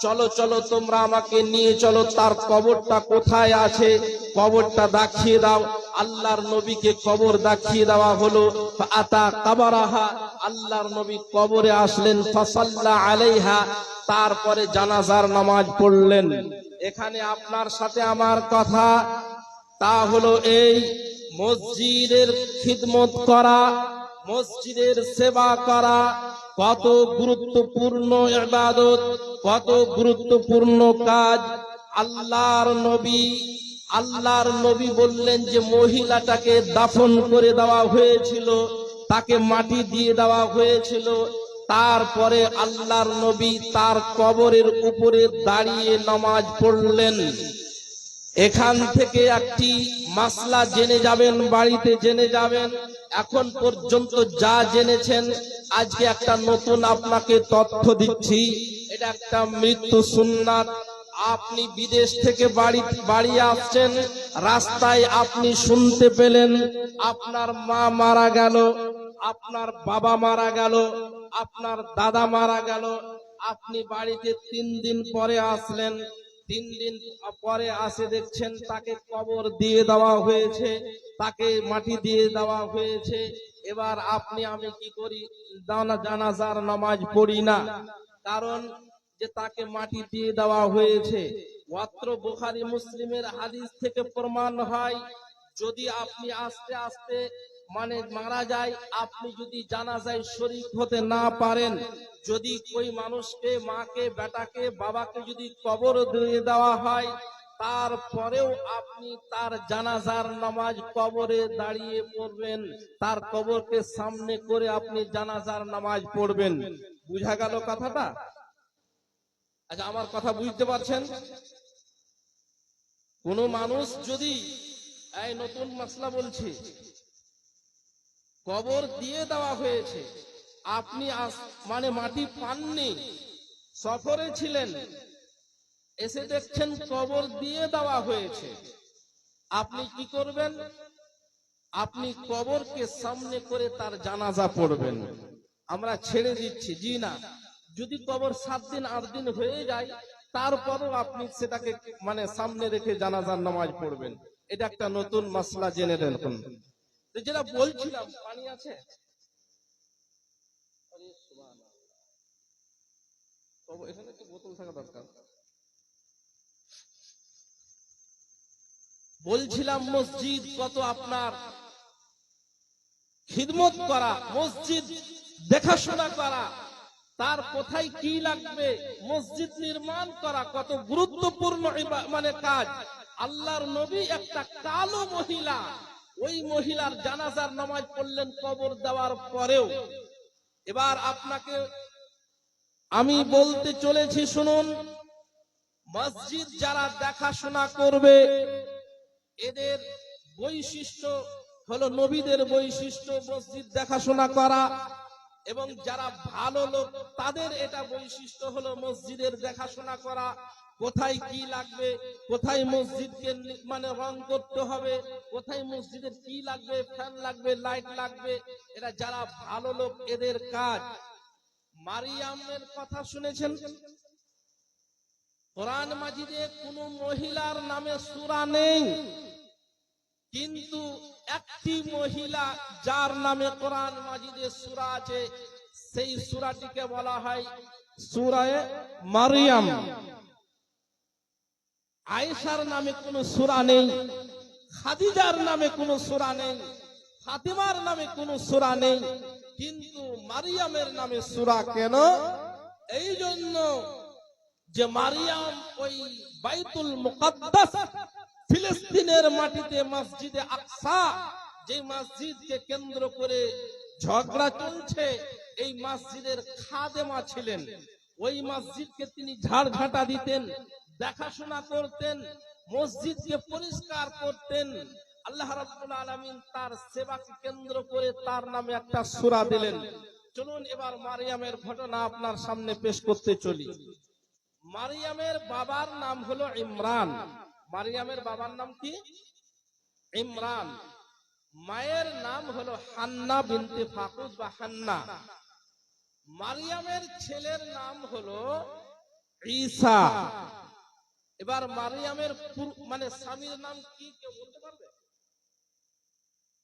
চলো চলো তোমরা আমাকে নিয়ে চলো, তার কবরটা কোথায় আছে কবরটা দেখিয়ে দাও। আল্লাহর নবীকে কবর দেখিয়ে দেওয়া হলো। আতা কাবারাহা, আল্লাহর নবী কবরে আসলেন। ফাসাল্লা আলাইহা, তারপরে জানাজার নামাজ পড়লেন। এখানে আপনার সাথে আমার কথা তা হলো এই, মসজিদের খিদমত করা, মসজিদের সেবা করা কত গুরুত্বপূর্ণ ইবাদত, কত গুরুত্বপূর্ণ কাজ। আল্লাহর নবী বললেন যে মহিলাটাকে দাফন করে দেওয়া হয়েছিল, তাকে মাটি দিয়ে দেওয়া হয়েছিল। তারপরে আল্লাহর নবী তার কবরের উপরে দাঁড়িয়ে নামাজ পড়লেন। এখান থেকে একটি মাসলা জেনে যাবেন, বাড়িতে জেনে যাবেন। এখন পর্যন্ত যা জেনেছেন, আজকে একটা নতুন আপনাকে তথ্য দিচ্ছি। এটা একটা মৃত্যু সুন্নাত। আপনি বিদেশ থেকে বাড়ি আসছেন, রাস্তায় আপনি শুনতে পেলেন আপনার মা মারা গেল, আপনার বাবা মারা গেল, আপনার দাদা মারা গেল। আপনি বাড়িতে 3 দিন পরে আসলেন, 3 দিন পরে আসে দেখছেন তাকে কবর দিয়ে দেওয়া হয়েছে, তাকে মাটি দিয়ে দেওয়া হয়েছে। এবার আমি কি করি? জানাজার নামাজ পড়ি না, কারণ যে তাকে মাটি দিয়ে দেওয়া হয়েছে। মাত্র বুখারী মুসলিমের হাদিস থেকে প্রমাণ হয়, যদি আপনি আস্তে আস্তে মারা যায়, আপনি যদি জানাজায় শরীক হতে না পারেন, যদি ওই মানুষকে, মাকে, বেটাকে, বাবাকে যদি কবর দিয়ে দেওয়া হয়, তারপরেও আপনি তার জানাজার নামাজ কবরে দাঁড়িয়ে পড়বেন, তার কবরকে সামনে করে আপনি জানাজার নামাজ পড়বেন। বুঝা গেল কথাটা? আচ্ছা, আমার কথা বুঝতে পারছেন? কোন মানুষ যদি, এই নতুন মাসলা বলছি, কবর দিয়ে দেওয়া হয়েছে, আপনি মাটি পাননি, সফরে ছিলেন, এসে দেখছেন কবর দিয়ে দেওয়া হয়েছে, আপনি কি করবেন? আপনি কবরকে সামনে করে তার জানাজা পড়বেন। আমরা ছেড়ে দিচ্ছি, জি না, যদি কবর 7 দিন 8 দিন হয়ে যায়, তারপরও আপনি সেটাকে সামনে রেখে জানাজার নামাজ পড়বেন। এটা একটা নতুন মাসলা জেনে নেন। যেটা বলছিলাম, পানি আছে? এখানে একটু বোতল থাকা দরকার। বলছিলাম মসজিদ কত আপনার খিদমত করা, মসজিদ দেখাশোনা করা, তার কোথায় কি লাগবে, মসজিদ নির্মাণ করা কত গুরুত্বপূর্ণ কাজ। আল্লাহর নবী একটা কালো মহিলা, ওই মহিলার জানাজার নামাজ পড়লেন কবর দেওয়ার পরেও। এবার আপনাকে আমি বলতে চলেছি, শুনুন, মসজিদ যারা দেখাশোনা করবে, এদের বৈশিষ্ট্য হলো নবীদের বৈশিষ্ট্য, মসজিদ দেখাশোনা করা। এবং যারা ভালো লোক, তাদের এটা বৈশিষ্ট্য হলো মসজিদের দেখাশোনা করা। কোথায় কি লাগবে, কোথায় মসজিদকে রং করতে হবে, কোথায় মসজিদের কি লাগবে, ফ্যান লাগবে, লাইট লাগবে, এরা যারা ভালো লোক, এদের কাজ। মারিয়ামের কথা শুনেছেন? কোরআন মাজিদে কোন মহিলার নামে সূরা নেই, কিন্তু একটি মহিলা যার নামে কোরআন মাজিদে সূরা আছে, সেই সূরাটিকে বলা হয় সূরায়ে মারিয়াম। আয়েশার নামে কোনো সূরা নেই, খাদিজার নামে কোনো সূরা নেই, ফাতিমার নামে কোনো সূরা নেই, কিন্তু মারিয়ামের নামে সূরা। কেন? এই জন্য যে মারিয়াম ওই বাইতুল মুকাদ্দাস, ফিলিস্তিনের মাটিতে মসজিদে আকসা, যে মসজিদকে কেন্দ্র করে ঝগড়া চলছে, এই মসজিদের খাদেমা ছিলেন। ওই মসজিদকে তিনি ঝাড়ঝাঁটা দিতেন, দেখাশোনা করতেন, মসজিদকে পরিষ্কার করতেন। আল্লাহ রাব্বুল আলামিন তার সেবাকে কেন্দ্র করে তার নামে একটা সূরা দিলেন। চলুন এবার মারিয়ামের ঘটনা আপনার সামনে পেশ করতে চলি। মারিয়ামের বাবার নাম হলো ইমরান। মারিয়ামের বাবার নাম কি? ইমরান। মায়ের নাম হলো হান্না বিনতে ফাকুদ বা হান্না। মারিয়ামের ছেলের নাম হলো ঈসা। এবার মারিয়ামের মানে স্বামীর নাম কি কেউ বলতে পারবে?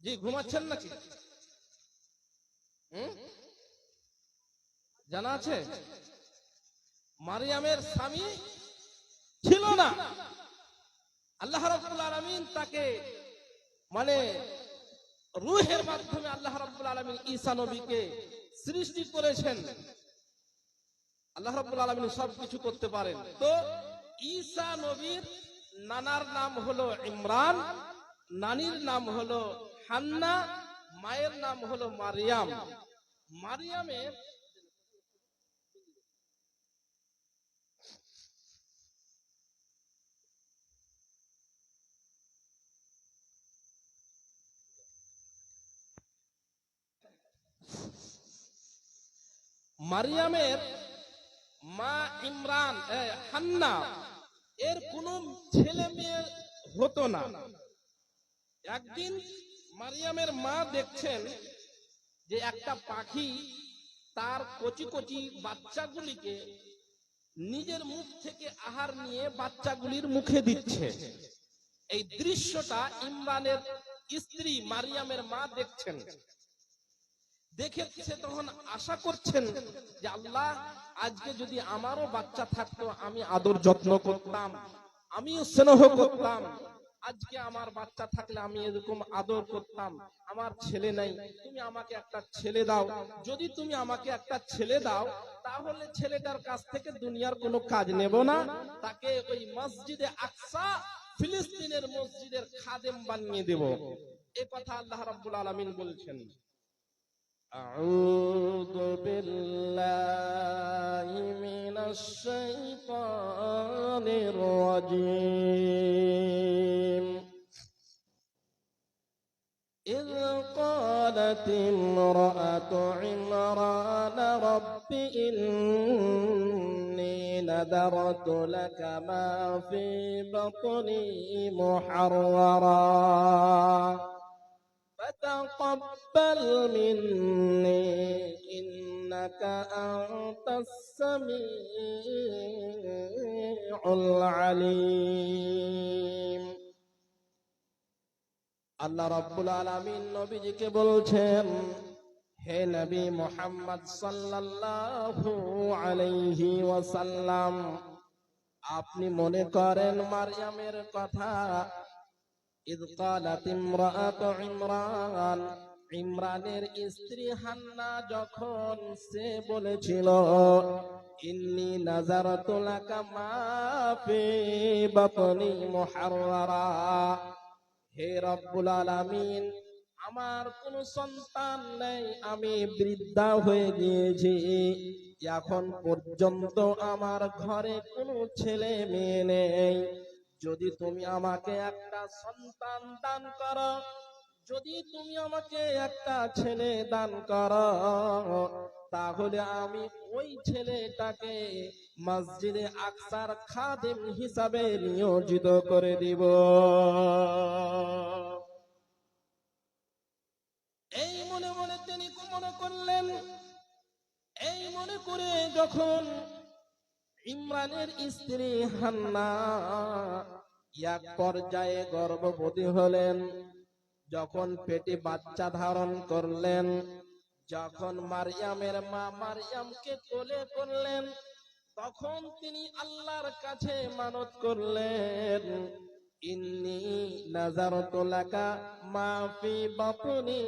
জি, ঘুমাচ্ছেন নাকি? জানা আছে? মারিয়ামের স্বামী ছিল না। আল্লাহ রাব্বুল আলামিন তাকে মানে রূহের মাধ্যমে আল্লাহ রাব্বুল আলামিন ঈসা নবীকে সৃষ্টি করেছেন। আল্লাহ রাব্বুল আলামিন সবকিছু করতে পারেন। তো ঈসা নবীর নানার নাম হলো ইমরান, নানির নাম হলো হান্না, মায়ের নাম হলো মারিয়াম। মারিয়ামের মারিয়ামের মা ইমরান হান্না, এর কোনো ছেলে মেয়ে হতো না। একদিন মারিয়ামের মা দেখছেন যে একটা পাখি তার কচি কচি বাচ্চাগুলিকে নিজের মুখ থেকে আহার নিয়ে বাচ্চাগুলির মুখে দিচ্ছে। এই দৃশ্যটা ইমরানের স্ত্রী মারিয়ামের মা দেখছেন। দেখে সে তখন আশা করছেন যে আল্লাহ, আজকে যদি আমারও বাচ্চা থাকতো, আমি আদর যত্ন করতাম, আমিও স্নেহ করতাম। আজকে আমার বাচ্চা থাকলে আমি এরকম আদর করতাম। আমার ছেলে নাই, তুমি আমাকে একটা ছেলে দাও। যদি তুমি আমাকে একটা ছেলে দাও, তাহলে ছেলেটার কাছ থেকে দুনিয়ার কোনো কাজ নেব না, তাকে ওই মসজিদে আকসা, ফিলিস্তিনের মসজিদের খাদেম বানিয়ে দেব। এ কথা আল্লাহ রাব্বুল আলামিন বলছেন। أعوذ بالله من الشيطان الرجيم. إذ قالت امرأة عمران رب إني نذرت لك ما في بطني محررا فتقبل مني إنك أنت السميع العليم. আল্লাহ রাব্বুল আলামিন নবীজিকে বলছেন, হে নবী মুহাম্মদ সাল্লাল্লাহু আলাইহি ওয়াসাল্লাম, আপনি মনে করেন মারইয়ামের কথা। ইয ক্বালাত ইমরাআতু ইমরান, ইমরানের স্ত্রী হান্না যখন সে বলেছিল, ইন্নী নাযারাতু লাকা মা ফি বাতনি মুহাররারা, হে রব্বুল আলামিন, আমার কোন সন্তান নেই, আমি বৃদ্ধা হয়ে গিয়েছি, এখন পর্যন্ত আমার ঘরে কোনো ছেলে মেয়ে নেই। যদি তুমি আমাকে একটা সন্তান দান করো, যদি তুমি আমাকে একটা ছেলে দান করো, তাহলে আমি ওই ছেলেটাকে মসজিদে আকসার খাদেম হিসাবে নিয়োজিত করে দিব। এই মনে মনে তিনি মনে করলেন। এই মনে করে যখন ইমরানের স্ত্রী হান্না এক পর্যায়ে গর্ভবতী হলেন, যখন পেটে বাচ্চা ধারণ করলেন, যখন মারইয়ামের মা মারইয়ামকে কোলে করলেন, তখন তিনি আল্লাহর কাছে মানত করলেন, ইন্নী নাযারতু লাকা মা ফি বাতনি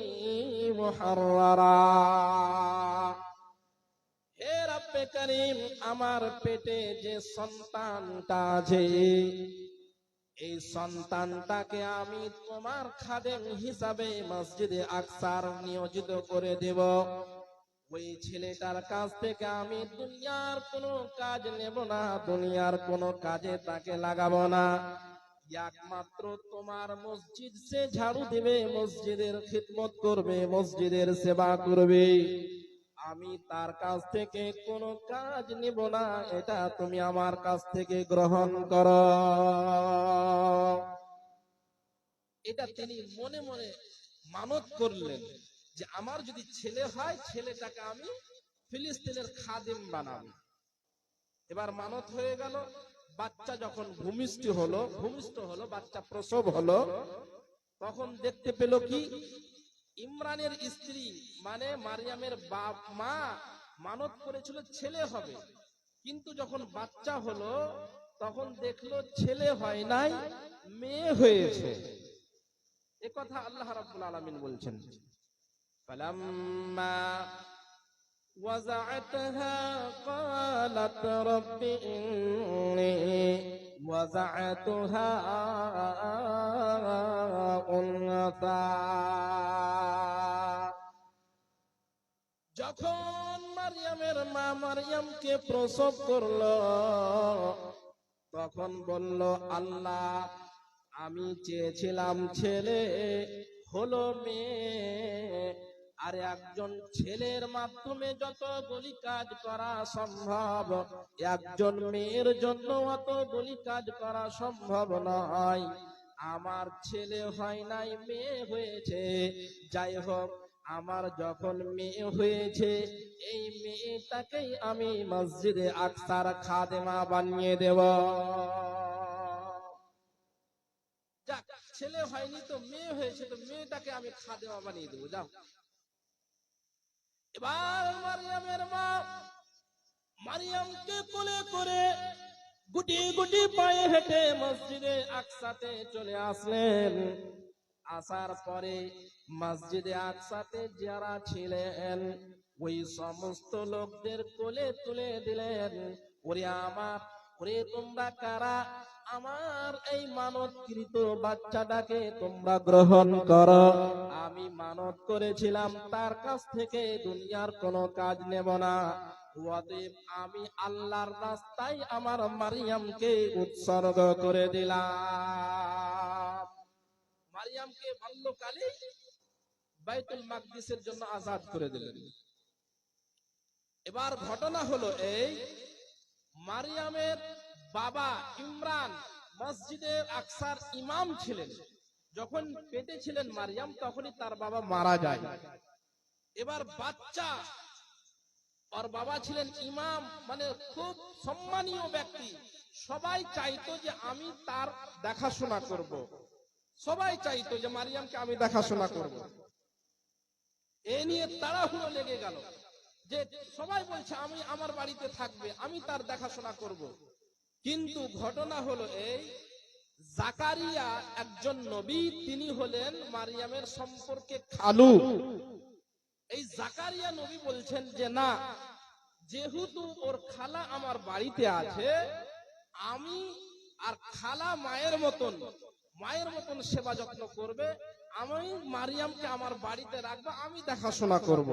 মুহাররারা, হে রব্বে করিম, আমার পেটে যে সন্তানটা আছে, এই সন্তানটাকে আমি তোমার খাদেম হিসাবে মসজিদে আকসার নিয়োজিত করে দেব। ওই ছেলেটার কাছ থেকে আমি দুনিয়ার কোনো কাজ নেব না, দুনিয়ার কোনো কাজে তাকে লাগাবো না। একমাত্র তোমার মসজিদ সে ঝাড়ু দেবে, মসজিদের খিদমত করবে, মসজিদের সেবা করবে। আমি তার কাছ থেকে কোনো কাজ নেব না, এটা তুমি আমার কাছ থেকে গ্রহণ করো। এটা তিনি মনে মনে মানত করলেন যে আমার যদি ছেলে হয়, ছেলেটাকে আমি ফিলিস্তিনের খাদেম বানাবো। এবার মানত হয়ে গেল। বাচ্চা যখন ভূমিষ্ঠ হলো, বাচ্চা প্রসব হলো, তখন দেখতে পেল কি, ইমরানের স্ত্রী মানে মারিয়ামের মা মানত করেছিল ছেলে হবে, কিন্তু যখন বাচ্চা হলো তখন দেখলো ছেলে হয় নাই, মেয়ে হয়েছে। এ কথা আল্লাহ রাব্বুল আলামিন বলছেন, ফালাম্মা وضعتها قالت رب إني وضعتها أنثى। যখন মারিয়ামের মা মারিয়ামকে প্রসব করলো তখন বলল, আল্লাহ আমি চেয়েছিলাম ছেলে, হলো মেয়ে। আর একজন ছেলের মাধ্যমে যতগুলি কাজ করা সম্ভব, একজন মেয়ের জন্য অতগুলি কাজ করা সম্ভব নয়। আমার ছেলে হয় নাই, মেয়ে হয়েছে। যাই হোক, আমার যখন মেয়ে হয়েছে, এই মেয়েটাকেই আমি মসজিদে আকসার খাদেমা বানিয়ে দেব। যাক, ছেলে হয়নি তো মেয়ে হয়েছে, তো মেয়েটাকে আমি খাদেমা বানিয়ে দেবো, যাও। এবার মারিয়ামের মা মারিয়ামকে কোলে করে গুটি গুটি পায়ে হেঁটে মসজিদে আকসাতে চলে আসলেন। আসার পরে মসজিদে আকসাতে যারা ছিলেন ওই সমস্ত লোকদের কোলে তুলে দিলেন। ওরে তোমরা কারা? আমার এই মানতকৃত বাচ্চাটাকে তোমরা গ্রহণ করো। আমি মানত করেছিলাম তার কাছ থেকে দুনিয়ার কোনো কাজ নেব না। অতএব আমি আল্লাহর রাস্তায় আমার মারিয়ামকে উৎসর্গ করে দিলাম। মারিয়ামকে বাল্যকালে বাইতুল মাকদিসের জন্য আজাদ করে দিলেন। এবার ঘটনা হলো এই, মারিয়ামের বাবা ইমরান মসজিদে আকসার ইমাম ছিলেন। যখন পেটে ছিলেন মারিয়াম তখনই তার বাবা মারা যায়। এবার বাচ্চা, ওর বাবা ছিলেন ইমাম, মানে খুব সম্মানীয় ব্যক্তি। সবাই চাইতো যে আমি তার দেখাশোনা করব, সবাই চাইতো যে মারিয়ামকে আমি দেখাশোনা করব। এ নিয়ে তাড়াহুড়ো লেগে গেল যে সবাই বলছে আমি আমার বাড়িতে থাকবে, আমি তার দেখাশোনা করব। কিন্তু ঘটনা হলো এই, জাকারিয়া একজন নবী, তিনি হলেন মারিয়ামের সম্পর্কে খালু। এই জাকারিয়া নবী বলছেন যে না, যেহেতু ওর খালা আমার বাড়িতে আছে, আমি আর খালা মায়ের মতন সেবা যত্ন করবে, আমি মারিয়ামকে আমার বাড়িতে রাখবো, আমি দেখাশোনা করব।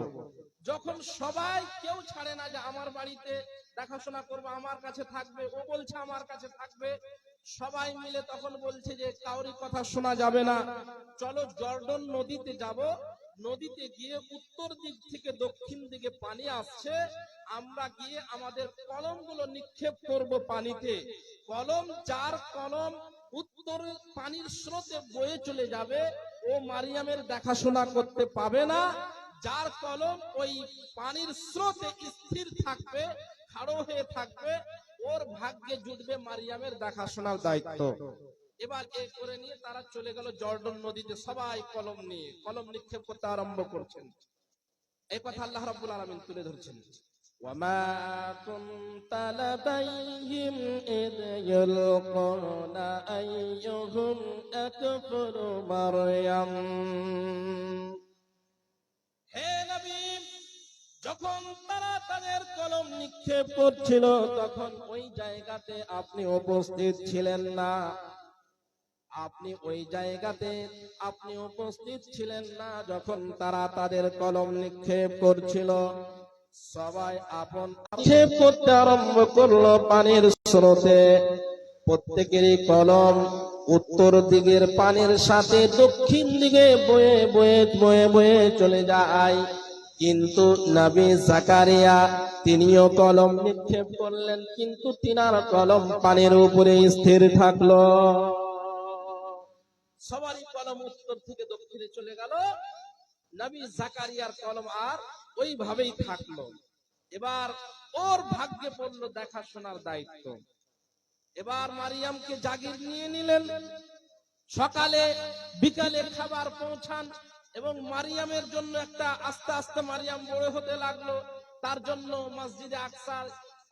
যখন সবাই কেউ ছাড়ে না যে আমার বাড়িতে দেখাশোনা করবো, আমার কাছে থাকবে, ও বলছে আমার কাছে থাকবে, সবাই মিলে তখন বলছে যে কাউরি কথা শোনা যাবে না, চলো জর্ডন নদীতে যাব। নদীতে গিয়ে উত্তর দিক থেকে দক্ষিণ দিকে পানি আসছে, আমরা গিয়ে আমাদের কলমগুলো নিক্ষেপ করব পানিতে। কলম, যার কলম উত্তরের পানির স্রোতে বয়ে চলে যাবে, ও মারিয়ামের দেখাশোনা করতে পাবে না। যার কলম ওই পানির স্রোতে স্থির থাকবে, খাড়ো হয়ে থাকবে, ওর ভাগ্যে জুটবে মারিয়ামের দেখাশোনার দায়িত্ব। এবার এই করে নিয়ে তারা চলে গেল জর্ডন নদীতে, সবাই কলম নিয়ে কলম নিক্ষেপ করতে আরম্ভ করছেন। এই কথা আল্লাহ রাব্বুল আলামিন তুলে ধরছেন, ওয়ামা কুনতা লাদাইহিম ইয ইয়ালকুনা আইয়ুহুম আকফারু মারয়াম। হে নবী, যখন তারা তাদের কলম নিক্ষেপ করছিল তখন ওই জায়গাতে আপনি উপস্থিত ছিলেন না। আপনি ওই জায়গাতে উপস্থিত ছিলেন না যখন তারা তাদের কলম নিক্ষেপ করছিল। সবাই আপন নিক্ষেপ করতে আরম্ভ করলো পানির স্রোতে। প্রত্যেকেরই কলম উত্তর দিকের পানির সাথে দক্ষিণ দিকে বয়ে বয়ে বয়ে বয়ে চলে যায়। কিন্তু নবী জাকারিয়া তিনিও কলম নিক্ষেপ করলেন, কিন্তু তিনার কলম পানির উপরে স্থির থাকলো। সবারই কলম উত্তর থেকে দক্ষিণে চলে গেল, নবী জাকারিয়ার কলম আর ওইভাবেই থাকলো। এবার ওর ভাগ্যে পড়লো দেখাশোনার দায়িত্ব। এবার মারিয়ামকে জাগির নিয়ে নিলেন, সকালে বিকালে খাবার পৌঁছান, এবং মারিয়ামের জন্য একটা আস্তে আস্তে মারিয়াম বড় হতে লাগলো, তার জন্য মসজিদে আকসার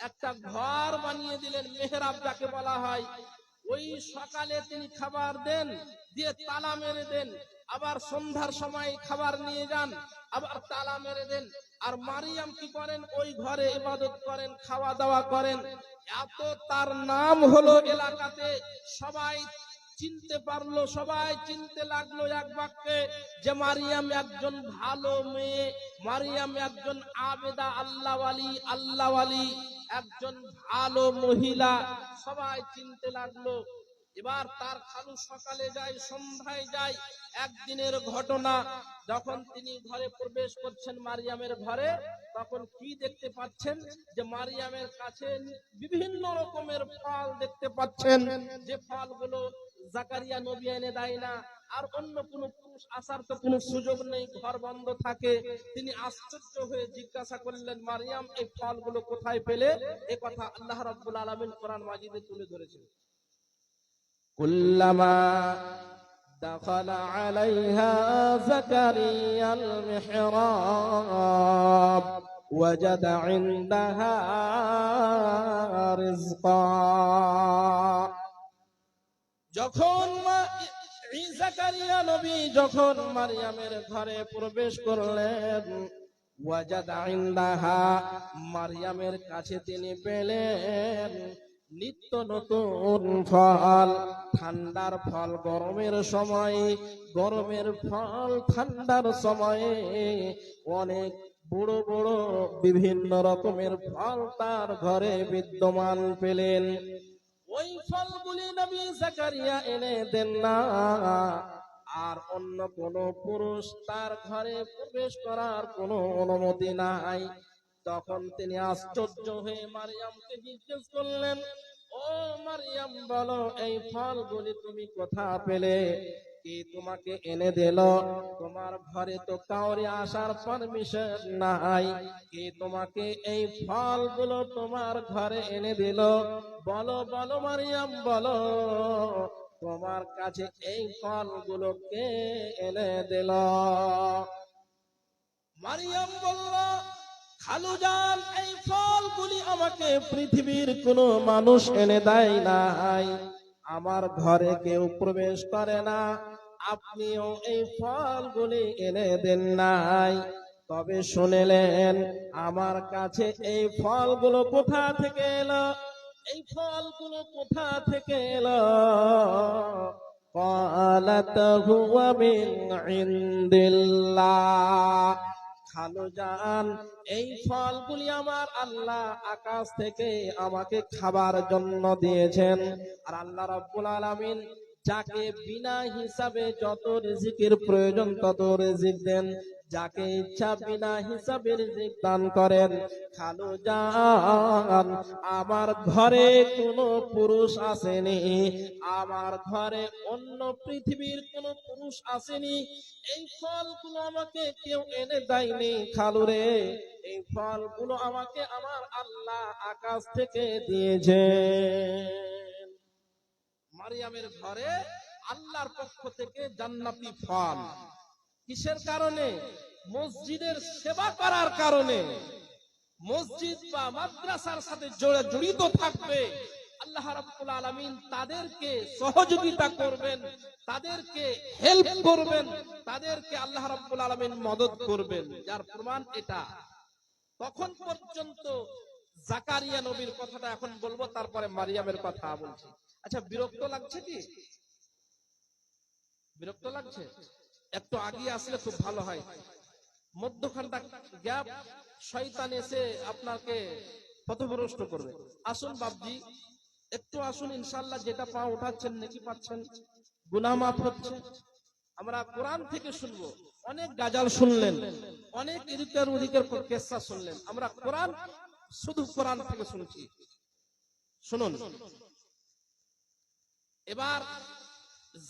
একটা ঘর বানিয়ে দিলেন, মেহরাব যাকে বলা হয়। ওই সকালে তিনি খাবার দেন, দিয়ে তালা মেরে দেন, আবার সন্ধ্যার সময় খাবার নিয়ে যান, আবার তালা মেরে দেন। আর মারিয়াম কি করেন, ওই ঘরে ইবাদত করেন, খাওয়া দাওয়া করেন। এত তার নাম হলো এলাকাতে, সবাই চিনতে পারলো, সবাই চিনতে লাগলো এক বাক্যে যে মারিয়াম একজন ভালো মেয়ে, মারিয়াম একজন আবেদা আল্লাহওয়ালি, আল্লাহওয়ালি, একজন ভালো মহিলা, সবাই চিনতে লাগলো। এবার তার খালু সকালে যায়, সন্ধ্যায় যায়। একদিনের ঘটনা, যখন তিনি ঘরে প্রবেশ করছেন মারিয়ামের ঘরে, তখন কি দেখতে পাচ্ছেন, যে মারিয়ামের কাছে বিভিন্ন রকমের ফল দেখতে পাচ্ছেন, যে ফলগুলো জাকারিয়া নবী এনে দেয় না, আর অন্য কোন পুরুষ আসার তো কোনো সুযোগ নেই, ঘর বন্ধ থাকে। তিনি আশ্চর্য হয়ে জিজ্ঞাসা করলেন, মারিয়াম এই ফলগুলো কোথায় পেলে? এ কথা আল্লাহ রাব্বুল আলামিন কোরআন মাজিদে তুলে ধরেছেন। কুল্লামা دخل عليها زكريا المحراب وجد عندها رزقا। যখন জাকারিয়া নবী যখন মারিয়ামের ঘরে প্রবেশ করলেন, ওয়াজাদা ইনদাহা, মারিয়ামের কাছে তিনি পেলেন নিত্য নতুন ফল, ঠান্ডার ফল গরমের সময়, গরমের ফল ঠান্ডার সময়ে, অনেক বড় বড় বিভিন্ন রকমের ফল তার ঘরে বিদ্যমান পেলেন। ওই ফলগুলি নবী জাকারিয়া এনে দেন না, আর অন্য কোন পুরুষ তার ঘরে প্রবেশ করার কোনো অনুমতি নাই। তখন তিনি আশ্চর্য হয়ে মারিয়ামকে জিজ্ঞেস করলেন, ও মারিয়াম, বলো এই ফলগুলি তুমি কোথা পেলে? কি তোমাকে এনে দিল? তোমার ঘরে তো কাউরে আসার পারমিশন নাই, কি তোমাকে এই ফলগুলো তোমার ঘরে এনে দিল? বলো বলো মারিয়াম, বলো তোমার কাছে এই ফলগুলো কে এনে দিল? মারিয়াম বলল, খালুজান, এই ফলগুলি আমাকে পৃথিবীর কোনো মানুষ এনে দেয় নাই, আমার ঘরে কেউ প্রবেশ করে না, আপনিও এই ফলগুলি এনে দেন নাই। তবে শুনলেন, আমার কাছে এই ফলগুলো কোথা থেকে এলো? এই ফলগুলো কোথা থেকে এলো? قالت هو من عند الله। খালুজান, এই ফলগুলি আমার আল্লাহ আকাশ থেকে আমাকে খাবার জন্য দিয়েছেন। আর আল্লাহ রাব্বুল আলামিন যাকে বিনা হিসাবে যত রিজিকের প্রয়োজন তত রিজিক দেন, যাকে ইচ্ছা বিনা হিসাবে রিজিক দান করেন। খালুজান, আমার ঘরে কোনো পুরুষ আসেনি, আমার ঘরে অন্য পৃথিবীর কোনো পুরুষ আসেনি, এই ফলগুলো আমাকে কেউ এনে দেয়নি। খালুরে, এই ফলগুলো আমাকে আমার আল্লাহ আকাশ থেকে দিয়েছেন। মারিয়ামের ঘরে আল্লাহর পক্ষ থেকে জান্নাতি ফল। কিসের কারণে? মসজিদের সেবা করার কারণে। মসজিদ বা মাদ্রাসার সাথে জড়িত থাকবে, আল্লাহ রাব্বুল আলামিন তাদেরকে সহযোগিতা করবেন, তাদেরকে হেল্প করবেন, তাদেরকে আল্লাহ রাব্বুল আলামিন মদদ করবেন। যার প্রমাণ এটা। তখন পর্যন্ত জাকারিয়া নবীর কথাটা এখন বলবো, তারপরে মারিয়ামের কথা বলছি। আচ্ছা, বিরক্ত লাগছে কি? বিরক্ত লাগছে? একটু আগে আসলে খুব ভালো হয়। মধ্যখানটা গ্যাপ, শয়তান এসে আপনাকে পথভ্রষ্ট করবে। আসুন বাবজি, একটু আসুন, ইনশাআল্লাহ যেটা পা উঠাচ্ছেন নেকি পাচ্ছেন, গুনাহ মাফ হচ্ছে। আমরা কোরআন থেকে শুনবো। অনেক গাজাল শুনলেন, অনেক এদিকের ওদিকের কেসা শুনলেন, আমরা কোরআন, শুধু কোরআন থেকে শুনছি। শুনুন, এবার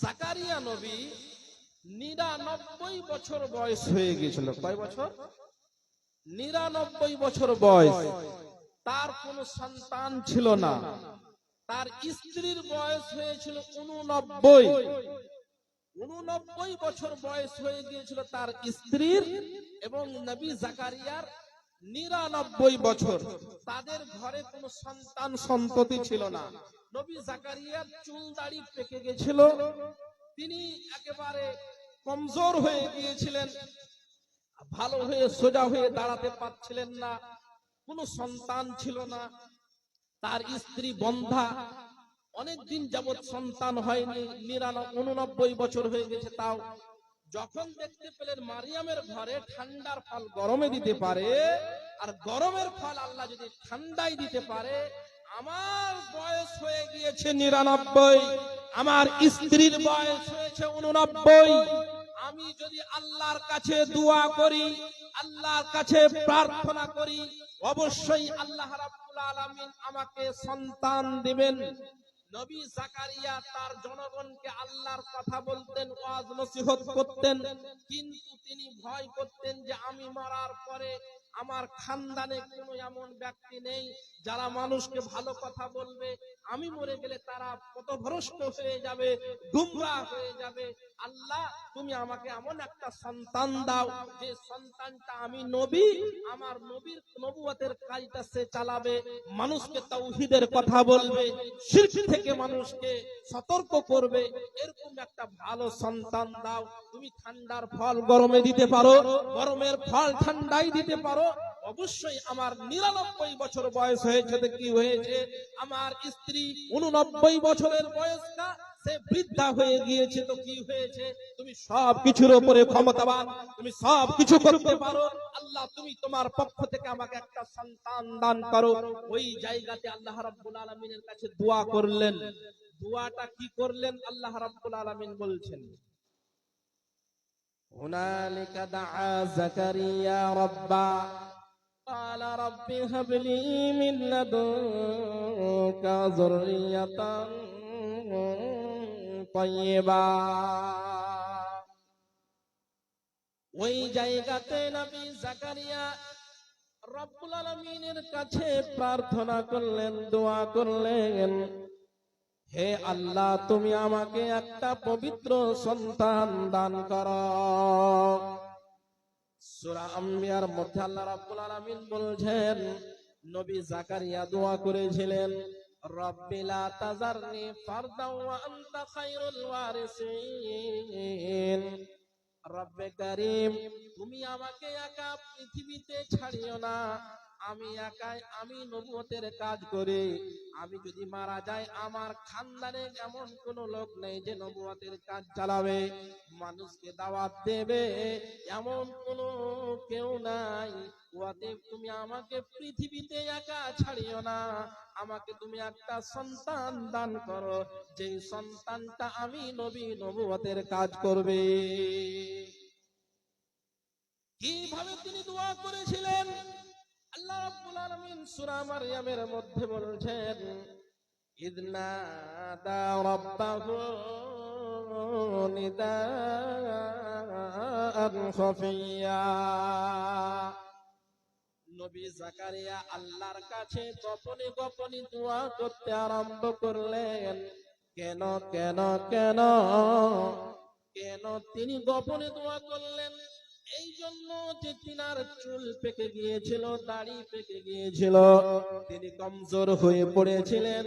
জাকারিয়া নবী 99 বছর বয়স হয়ে গিয়েছিল। কয় বছর? 99 বছর বয়স, তার কোনো সন্তান ছিল না। তার স্ত্রীর বয়স হয়েছিল 89 বছর বয়স হয়ে গিয়েছিল তার স্ত্রীর, এবং নবী জাকারিয়ার 99 বছর। তাদের ঘরে কোনো সন্তান সন্ততি ছিল না। নবী জাকারিয়ার চুল দাড়ি পেকে গেছিল, তিনি একেবারে কমজোর হয়ে গিয়েছিলেন, ভালো হয়ে সোজা হয়ে দাঁড়াতে পারছিলেন না, কোনো সন্তান ছিল না। তার স্ত্রী বন্ধা, অনেকদিন যাবৎ সন্তান হয়নি, 89 বছর হয়ে গেছে। তাও যখন দেখতে পেলেন মারিয়ামের ঘরে ঠান্ডার ফল গরমে দিতে পারে, আর গরমের ফল আল্লাহ যদি ঠান্ডায় দিতে পারে, আমার বয়স হয়ে গিয়েছে 99, আমার স্ত্রীর বয়স হয়েছে 89, আমি যদি আল্লাহর কাছে দোয়া করি, আল্লাহর কাছে প্রার্থনা করি, অবশ্যই আল্লাহ রাব্বুল আলামিন আমাকে সন্তান দিবেন। নবী জাকারিয়া তার জনগণকে আল্লাহর কথা বলতেন, ওয়াজ নসিহত করতেন, কিন্তু তিনি ভয় করতেন যে আমি মরার পরে আমার খানদানে কোনো এমন ব্যক্তি নেই যারা মানুষকে ভালো কথা বলবে। আমি মরে গেলে তারা পথভ্রষ্ট হয়ে যাবে, গুমরাহ হয়ে যাবে। আল্লাহ, তুমি আমাকে এমন একটা সন্তান দাও যে সন্তানটা আমি নবী, আমার নবীর নবুয়তের কাজটা সে চালাবে, মানুষকে তাওহীদের কথা বলবে, শিরক থেকে মানুষকে সতর্ক করবে, এরকম একটা ভালো সন্তান দাও। তুমি ঠান্ডার ফল গরমে দিতে পারো, গরমের ফল ঠান্ডায় দিতে পারো। অবশ্যই আমার 99 বছর বয়স হয়েছে, তো কি হয়েছে, আমার স্ত্রী 89 বছরের বয়স্কা, সে বৃদ্ধা হয়ে গিয়েছে, তো কি হয়েছে, তুমি সব কিছুর উপরে ক্ষমতাবান, তুমি সব কিছু করতে পারো। আল্লাহ, তুমি তোমার পক্ষ থেকে আমাকে একটা সন্তান দান করো। ওই জায়গাতে আল্লাহ রাব্বুল আলামিনের কাছে দোয়া করলেন। দোয়াটা কি করলেন আল্লাহ রাব্বুল আলামিন বলছেন, হুনালিকা দাআ জাকারিয়া রাব্বা قال رب هب لي من لدنك ذرية طيبة। ওই জায়গাতে নবী জাকারিয়া রব্বুল আলামিনের কাছে প্রার্থনা করলেন, দোয়া করলেন, হে আল্লাহ, তুমি আমাকে একটা পবিত্র সন্তান দান করো। সূরা আম্বিয়ার মধ্যে আল্লাহ রাব্বুল আলামিন বলছেন, নবী জাকারিয়া দোয়া করেছিলেন, রব্বি লা তাযারনি ফারদাও ওয়া আনতা খায়রুল ওয়ারিসিন। রব্বে কারীম, তুমি আমাকে একা পৃথিবীতে ছাড়িও না, আমি একাই, আমি নবুয়তের কাজ করি। আমি যদি মারা যাই, আমার খানদানে এমন কোন লোক নেই যে নবুয়তের কাজ চালাবে, মানুষকে দাওয়াত দেবে, এমন কোন কেউ নাই। অতএব তুমি আমাকে পৃথিবীতে একা ছাড়িও না, আমাকে তুমি একটা সন্তান দান করো, যেই সন্তানটা আমি নবী নবুয়তের কাজ করবে। কিভাবে তিনি দোয়া করেছিলেন আল্লাহ রাব্বুল আলামিন সূরা মারইয়ামের মধ্যে বলছেন, ইদনাদা রাব্বাহু নিদাআন খাফিয়া। নবী জাকারিয়া আল্লাহর কাছে গোপনে গোপনে দোয়া করতে আরম্ভ করলেন। কেন কেন কেন কেন তিনি গোপনে দোয়া করলেন? এই জন্য যে তিনার চুল পেকে গিয়েছিল, দাড়ি পেকে গিয়েছিল, তিনি কমজোর হয়ে পড়েছিলেন।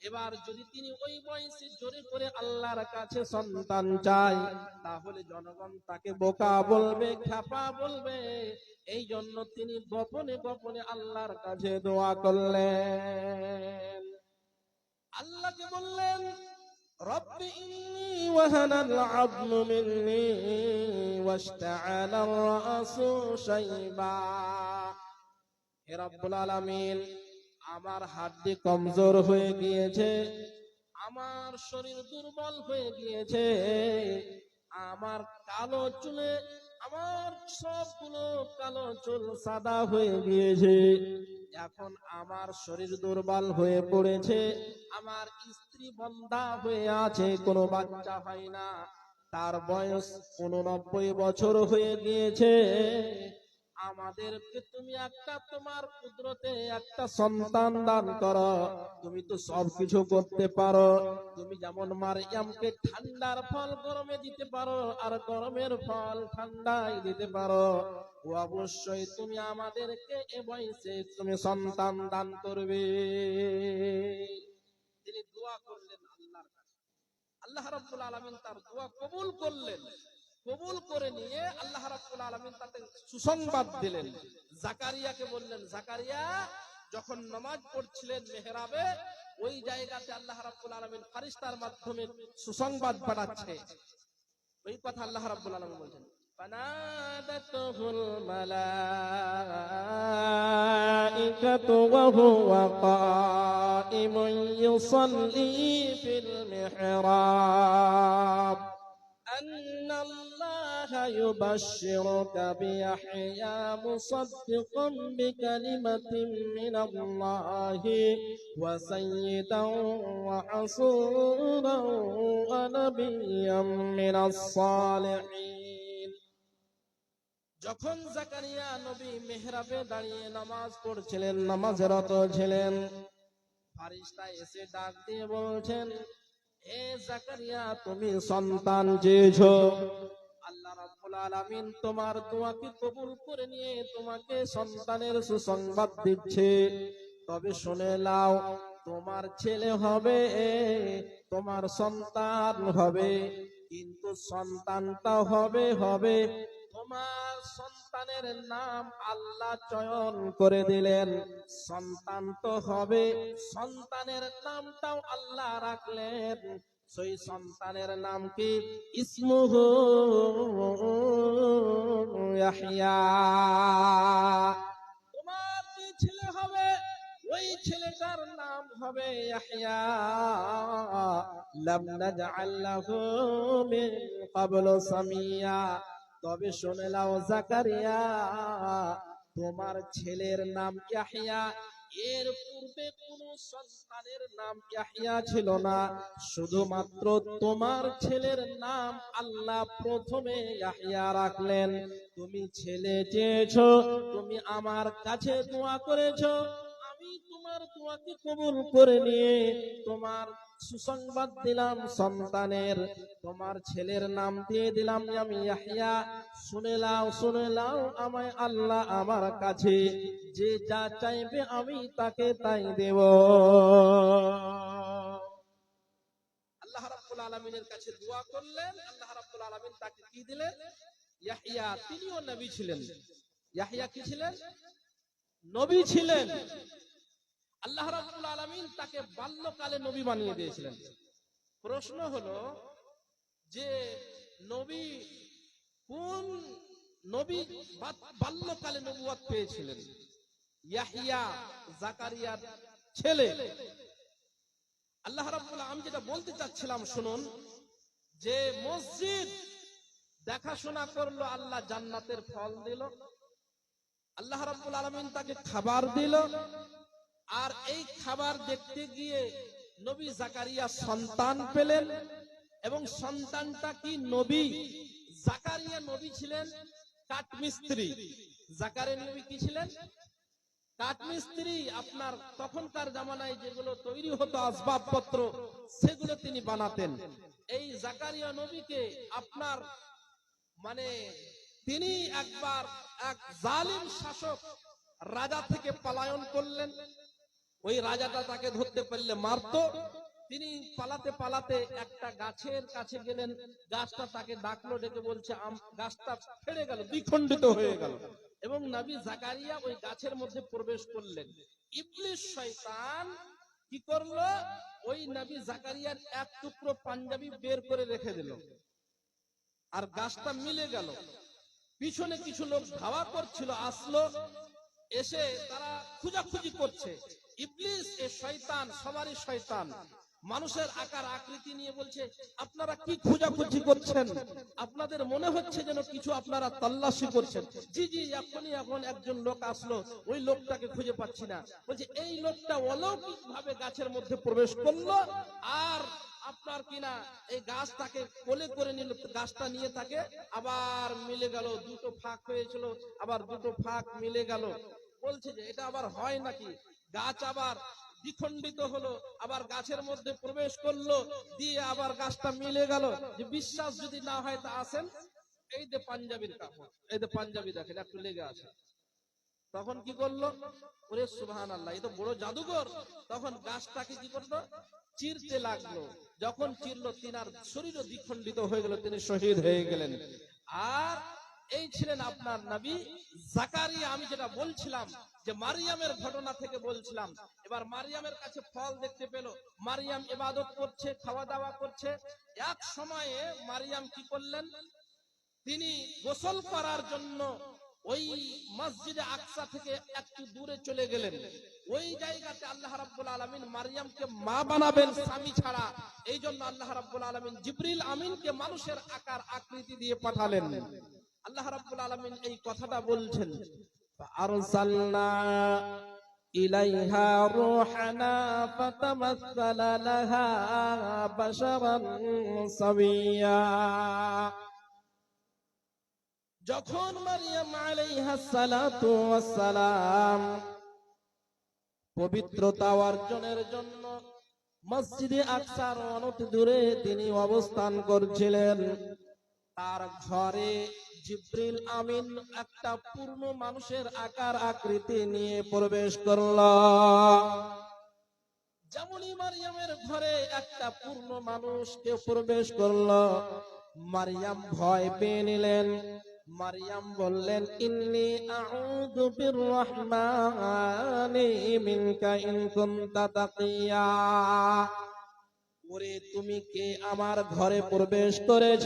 এবার যদি তিনি ওই বয়সে জোরে করে আল্লাহর কাছে সন্তান চায়, তাহলে জনগণ তাকে বোকা বলবে, খ্যাপা বলবে। এই জন্য তিনি গোপনে গোপনে আল্লাহর কাছে দোয়া করলেন। আল্লাহকে বললেন, রব্বি ইন্নী ওয়াহানাল আযমু মিন্নী ওয়াশতাআলার রাসু শাইবা। হে রব্বুল আলামিন, আমার হাড়ি কমজোর হয়ে গিয়েছে, আমার শরীর দুর্বল হয়ে গিয়েছে, আমার কালো চুলে, আমার সবগুলো কালো চুল সাদা হয়ে গিয়েছে, এখন আমার শরীর দুর্বল হয়ে পড়েছে, আমার স্ত্রী বন্ধা হয়ে আছে, কোনো বাচ্চা হয় না, তার বয়স 89 বছর হয়ে গিয়েছে, আমাদেরকে তুমি একটা তোমার কুদরতে একটা সন্তান দান করো। তুমি তো সবকিছু করতে পারো। তুমি যেমন মারইয়ামকে ঠান্ডার ফল গরমে দিতে পারো, আর গরমের ফল ঠান্ডায় দিতে পারো। ও অবশ্যই তুমি আমাদেরকে এ বয়সে তুমি সন্তান দান করবে। তিনি দোয়া করলেন আল্লাহর কাছে। আল্লাহ রাব্বুল আলামিন তার দোয়া কবুল করলেন। কবুল করে নিয়ে আল্লাহ রাব্বুল আলামিন তাকে সুসংবাদ দিলেন। জাকারিয়াকে বললেন, জাকারিয়া যখন নামাজ পড়ছিলেন মেহরাবে, ওই জায়গাতে আল্লাহ রাব্বুল আলামিন ফেরেশতার মাধ্যমে সুসংবাদ পাঠাচ্ছে। ওই কথা আল্লাহ রাব্বুল আলামিন বলেন, ফানাদাতুহুল মালাইকাতু ওয়া হুয়া কাইমুন ইউসাল্লি ফিল মিহরাব أن الله يبشرك بيحيى مصدقا بكلمة من الله وسيدا وحصورا ونبيا من الصالحين। যখন জাকারিয়া নবী মেহরাবে দাঁড়িয়ে নামাজ পড়ছিলেন, নামাজরত ছিলেন, ফেরেশতা এসে ডাক দিয়ে বলছেন, এ জাকারিয়া তুমি সন্তান চেয়েছো, আল্লাহ রাব্বুল আলামিন তোমার দোয়াকে কবুল করে নিয়ে তোমাকে সন্তানের সুসংবাদ দিচ্ছে। তবে শুনে নাও, তোমার ছেলে হবে, তোমার সন্তান হবে, কিন্তু সন্তানটা হবে তোমার সন্তানের নাম আল্লাহ চয়ন করে দিলেন। সন্তান তো হবে, সন্তানের নামটাও আল্লাহ রাখলেন। সেই সন্তানের নাম কি? ইসমুহু ইয়াহইয়া। তোমার যে ছেলে হবে, ওই ছেলেটার নাম হবে ইয়াহইয়া। লাম নাজআল লাহু মিন ক্বাবলু সামিয়া। তবে শুনে নাও জাকারিয়া, তোমার ছেলের নাম ইয়াহইয়া। এর পূর্বে কোন সন্তানের নাম ইয়াহইয়া ছিল না, শুধুমাত্র তোমার ছেলের নাম আল্লাহ প্রথমে ইয়াহইয়া রাখলেন। তুমি ছেলে চেয়েছো, তুমি আমার কাছে দোয়া করেছো, আমি তোমার দোয়াকে কবুল করে নিয়ে তোমার সুসংবাদ দিলাম সন্তানের। তোমার ছেলের নাম দিয়ে দিলাম আমি ইয়াহইয়া। শুনে নাও আমায় আল্লাহ আমার কাছে যে যা চাইবে আমি তাকে তাই দেব। আল্লাহ রাব্বুল আলামিনের কাছে দোয়া করলেন, আল্লাহ রাব্বুল আলামিন তাকে কি দিলেন? ইয়াহইয়া। তিনিও নবী ছিলেন। ইয়াহইয়া কি ছিলেন? নবী ছিলেন। আল্লাহ রাব্বুল আলামিন তাকে বাল্যকালে নবী বানিয়ে দিয়েছিলেন। প্রশ্ন হলো যে নবী কোন নবী বাল্যকালে নবুয়ত পেয়েছিলেন? ইয়াহইয়া জাকারিয়ার ছেলে। আল্লাহ রাব্বুল আলামিন যেটা বলতে চাচ্ছিলাম শুনুন, যে মসজিদ দেখাশোনা করলো, আল্লাহ জান্নাতের ফল দিল, আল্লাহ রাব্বুল আলামিন তাকে খাবার দিল, আর এই খাবার দেখতে গিয়ে নবী জাকারিয়া সন্তান পেলেন। এবং সন্তানটা কি? নবী। জাকারিয়া নবী ছিলেন কাঠমিস্ত্রি। জাকারিয়া নবী কি ছিলেন? কাঠমিস্ত্রি। আপনার তখনকার জামানায় যেগুলো তৈরি হতো আসবাবপত্র, সেগুলো তিনি বানাতেন। এই জাকারিয়া নবীকে আপনার মানে তিনি একবার এক জালিম শাসক রাজা থেকে পলায়ন করলেন। ওই রাজাটা তাকে ধরতে পারলে মারতো। তিনি পালাতে পালাতে একটা গাছের কাছে গেলেন, গাছটা তাকে ডাকলো, ডেকে বলছে, গাছটা ফেড়ে গেল, দ্বিখণ্ডিত হয়ে গেল, এবং নবী জাকারিয়া ওই গাছের মধ্যে প্রবেশ করলেন। ইবলিস শয়তান কি করলো? ওই নবী জাকারিয়ার এক টুকরো পাঞ্জাবি বের করে রেখে দিল, আর গাছটা মিলে গেল। পিছনে কিছু লোক ধাওয়া করছিল, আসলো, এসে তারা খুঁজাখুঁজি করছে। ইবলিস এ শয়তান, সবারই শয়তান, মানুষের আকার আকৃতি নিয়ে বলছে, আপনারা কি খোঁজাখুঁজি করছেন? আপনাদের মনে হচ্ছে যেন কিছু আপনারা তল্লাশি করছেন। জি জি, এখন একজন লোক আসলো, ওই লোকটাকে খুঁজে পাচ্ছি না। বলছে এই লোকটা অলৌকিক ভাবে গাছের মধ্যে প্রবেশ করলো, আর আপনার কিনা এই গাছটাকে কোলে করে নিল, গাছটা নিয়ে তাকে আবার মিলে গেল, দুটো ফাঁক হয়েছিল আবার দুটো ফাঁক মিলে গেল। বলছে যে এটা আবার হয় নাকি? গাছ আবার দ্বিখণ্ডিত হলো, আবার গাছের মধ্যে প্রবেশ করলো, দিয়ে আবার গাছটা মিলে গেল। যে বিশ্বাস যদি না হয় তা আসেন, এই যে পাঞ্জাবির কাপড়, এই যে পাঞ্জাবি দেখেন একটু লেগে আছে। তখন কি করলো? ওরে সুবহানাল্লাহ, এই তো বড় জাদুঘর। তখন গাছটাকে কি করলো? চিরতে লাগলো। যখন চিরলো, তিনার শরীরও দ্বিখণ্ডিত হয়ে গেল, তিনি শহীদ হয়ে গেলেন। আর এই ছিলেন আপনার নবী জাকারিয়া। আমি যেটা বলছিলাম যে মারিয়ামের ঘটনা থেকে বলছিলাম। এবার মারিয়ামের কাছে ফল দেখতে পেল, মারিয়াম ইবাদত করছে, খাওয়া দাওয়া করছে। এক সময়ে মারিয়াম কি করলেন? তিনি গোসল করার জন্য ওই মসজিদে আকসা থেকে একটু দূরে চলে গেলেন। ওই জায়গাতে আল্লাহ রাব্বুল আলামিন মারিয়ামকে মা বানাবেন স্বামী ছাড়া, এই জন্য আল্লাহ রাব্বুল আলামিন জিবরিল আমিনকে মানুষের আকার আকৃতি দিয়ে পাঠালেন। আল্লাহ রাব্বুল আলামিন এই কথাটা বলছেন, আরসালনা ইলাইহা রূহানা ফাতামাসসালা লাহা বাশারান সাবিয়া। যখন মারিয়াম আলাইহাস সালাতু ওয়াস সালাম পবিত্রতা অর্জনের জন্য মসজিদে আকসার অনেক দূরে তিনি অবস্থান করছিলেন, তার ঘরে জিবরিল আমিন একটা পূর্ণ মানুষের আকার আকৃতি নিয়ে প্রবেশ করল। যেমনই মারিয়ামের ঘরে একটা পূর্ণ মানুষকে প্রবেশ করল, মারিয়াম ভয় পেয়ে নিলেন। মারিয়াম বললেন, ইন্নী আউযু বিররহমানি মিনকা ইন কুনতা তাকিয়া। ওরে তুমি কে আমার ঘরে প্রবেশ করেছ?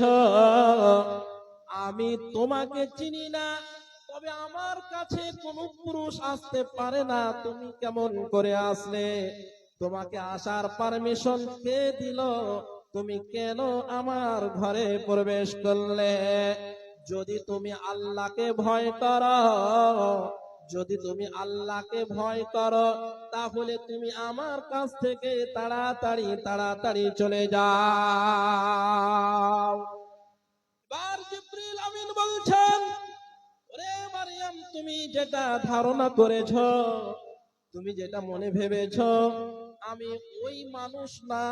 আমি তোমাকে চিনি না, তবে আমার কাছে কোন পুরুষ আসতে পারে না, তুমি কেমন করে আসলে? তোমাকে আসার পারমিশন কে দিল? তুমি কেন আমার ঘরে প্রবেশ করলে? যদি তুমি আল্লাহকে ভয় করো, যদি তুমি আল্লাহকে ভয় করো, তাহলে তুমি আমার কাছ থেকে তাড়াতাড়ি তাড়াতাড়ি চলে যাও। এবার জিবরিল আমিন বলছেন, ওরে মারিয়াম, তুমি যেটা ধারণা করেছো, তুমি যেটা মনে ভেবেছো, আমি ওই মানুষ না,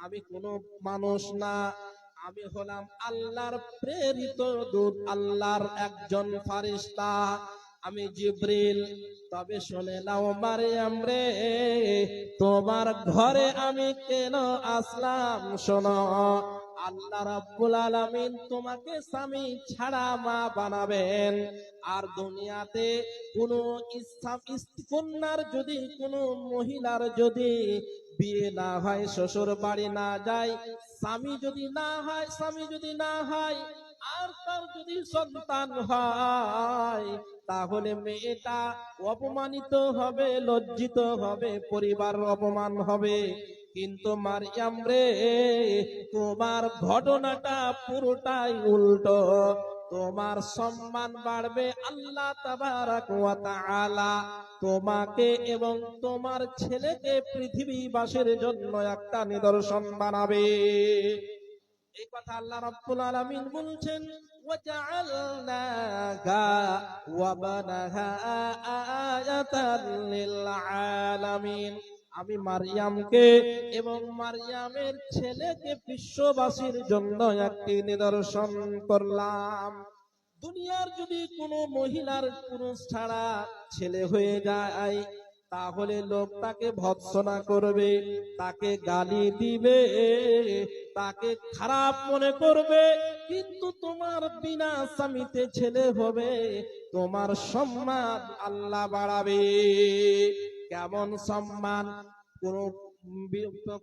আমি কোন মানুষ না। আমি হলাম আল্লাহর প্রেরিত দূত, আল্লাহর একজন ফারিস্তা, আমি জিবরিল। তবে শুনে নাও মারিয়াম রে, তোমার ঘরে আমি কেন আসলাম শোনো। আল্লাহ রাব্বুল আলামিন তোমাকে স্বামী ছাড়া মা বানাবেন। আর দুনিয়াতে কোনো কন্যার যদি, কোনো মহিলার যদি বিয়ে না হয়, শ্বশুর বাড়ি না যায়, স্বামী যদি না হয়, স্বামী যদি না হয়, আর তার যদি সন্তান হয়, তাহলে মেয়েটা অপমানিত হবে, লজ্জিত হবে, পরিবার অপমান হবে। কিন্তু মারিয়াম রে, তোমার ঘটনাটা পুরোটাই উল্টো। তোমার সম্মান বাড়বে, আল্লাহ তাবারাক ওয়া তাআলা তোমাকে এবং তোমার ছেলেকে পৃথিবীবাসীর জন্য একটা নিদর্শন বানাবে। এই কথা আল্লাহ রাব্বুল আলামিন বলছেন, ওয়াজআলনাহা ওয়া বানাহা আয়াতাল লিল আলামিন। আমি মারিয়ামকে এবং মারিয়ামের ছেলেকে বিশ্ববাসীর জন্য একটি নিদর্শন করলাম। দুনিয়ার যদি কোনো মহিলার পুরুষ ছাড়া ছেলে হয়ে যায়, তাহলে লোক তাকে ভৎসনা করবে, তাকে গালি দিবে, তাকে খারাপ মনে করবে। কিন্তু তোমার বিনা স্বামীতে ছেলে হবে, তোমার সম্মান আল্লাহ বাড়াবে। কেমন সম্মান?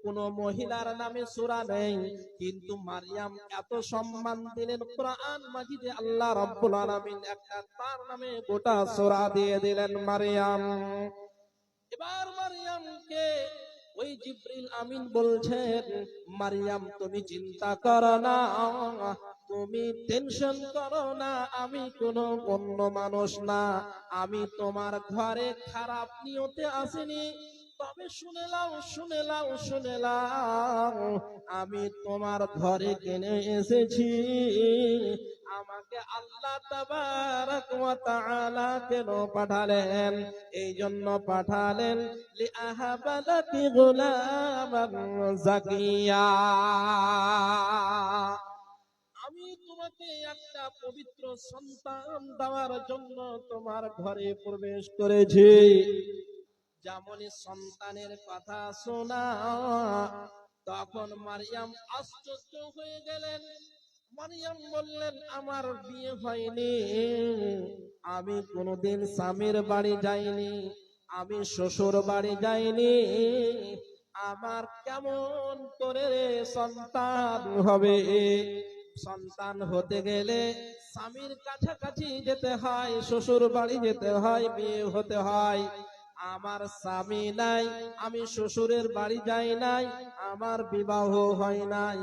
কোন মহিলার নামে সূরা নেই, কিন্তু মারিয়াম এত সম্মান দিলেন কোরআন মাজিদে আল্লাহ রাব্বুল আলামিন একটা তার নামে গোটা সূরা দিয়ে দিলেন মারিয়াম। এবার মারিয়ামকে ওই জিবরিল আমিন বলছেন, মারিয়াম তুমি চিন্তা করো না, তুমি টেনশন করো না, আমি কোনো অন্য মানুষ না, আমি তোমার ঘরে খারাপ নিয়তে আসিনি, তবে শুনে নাও, শুনে নাও, শুনে নাও, আমি তোমার ঘরে কেনে এসেছি। আমাকে আল্লাহ তাবারাক ওয়া তাআলা কেন পাঠালেন? এই জন্য পাঠালেন লিআহাবালাকি গুলামান যাকিয়া, আমি তোমাকে একটা পবিত্র সন্তান দেওয়ার জন্য তোমার ঘরে প্রবেশ করেছি। যেমনই সন্তানের কথা শোনা, তখন মারিয়াম আশ্চর্য হয়ে গেলেন। মারিয়াম বললেন, আমার বিয়ে হয়নি, আমি কোনোদিন স্বামীর বাড়ি যাইনি, আমি শ্বশুর বাড়ি যাইনি, আমার কেমন করে সন্তান হবে? সন্তান হতে গেলে স্বামীর কাছাকাছি যেতে হয়, শ্বশুর বাড়ি যেতে হয়, বিয়ে হতে হয়। আমার স্বামী নাই, আমি শ্বশুরের বাড়ি যাই নাই, আমার বিবাহ হয় নাই,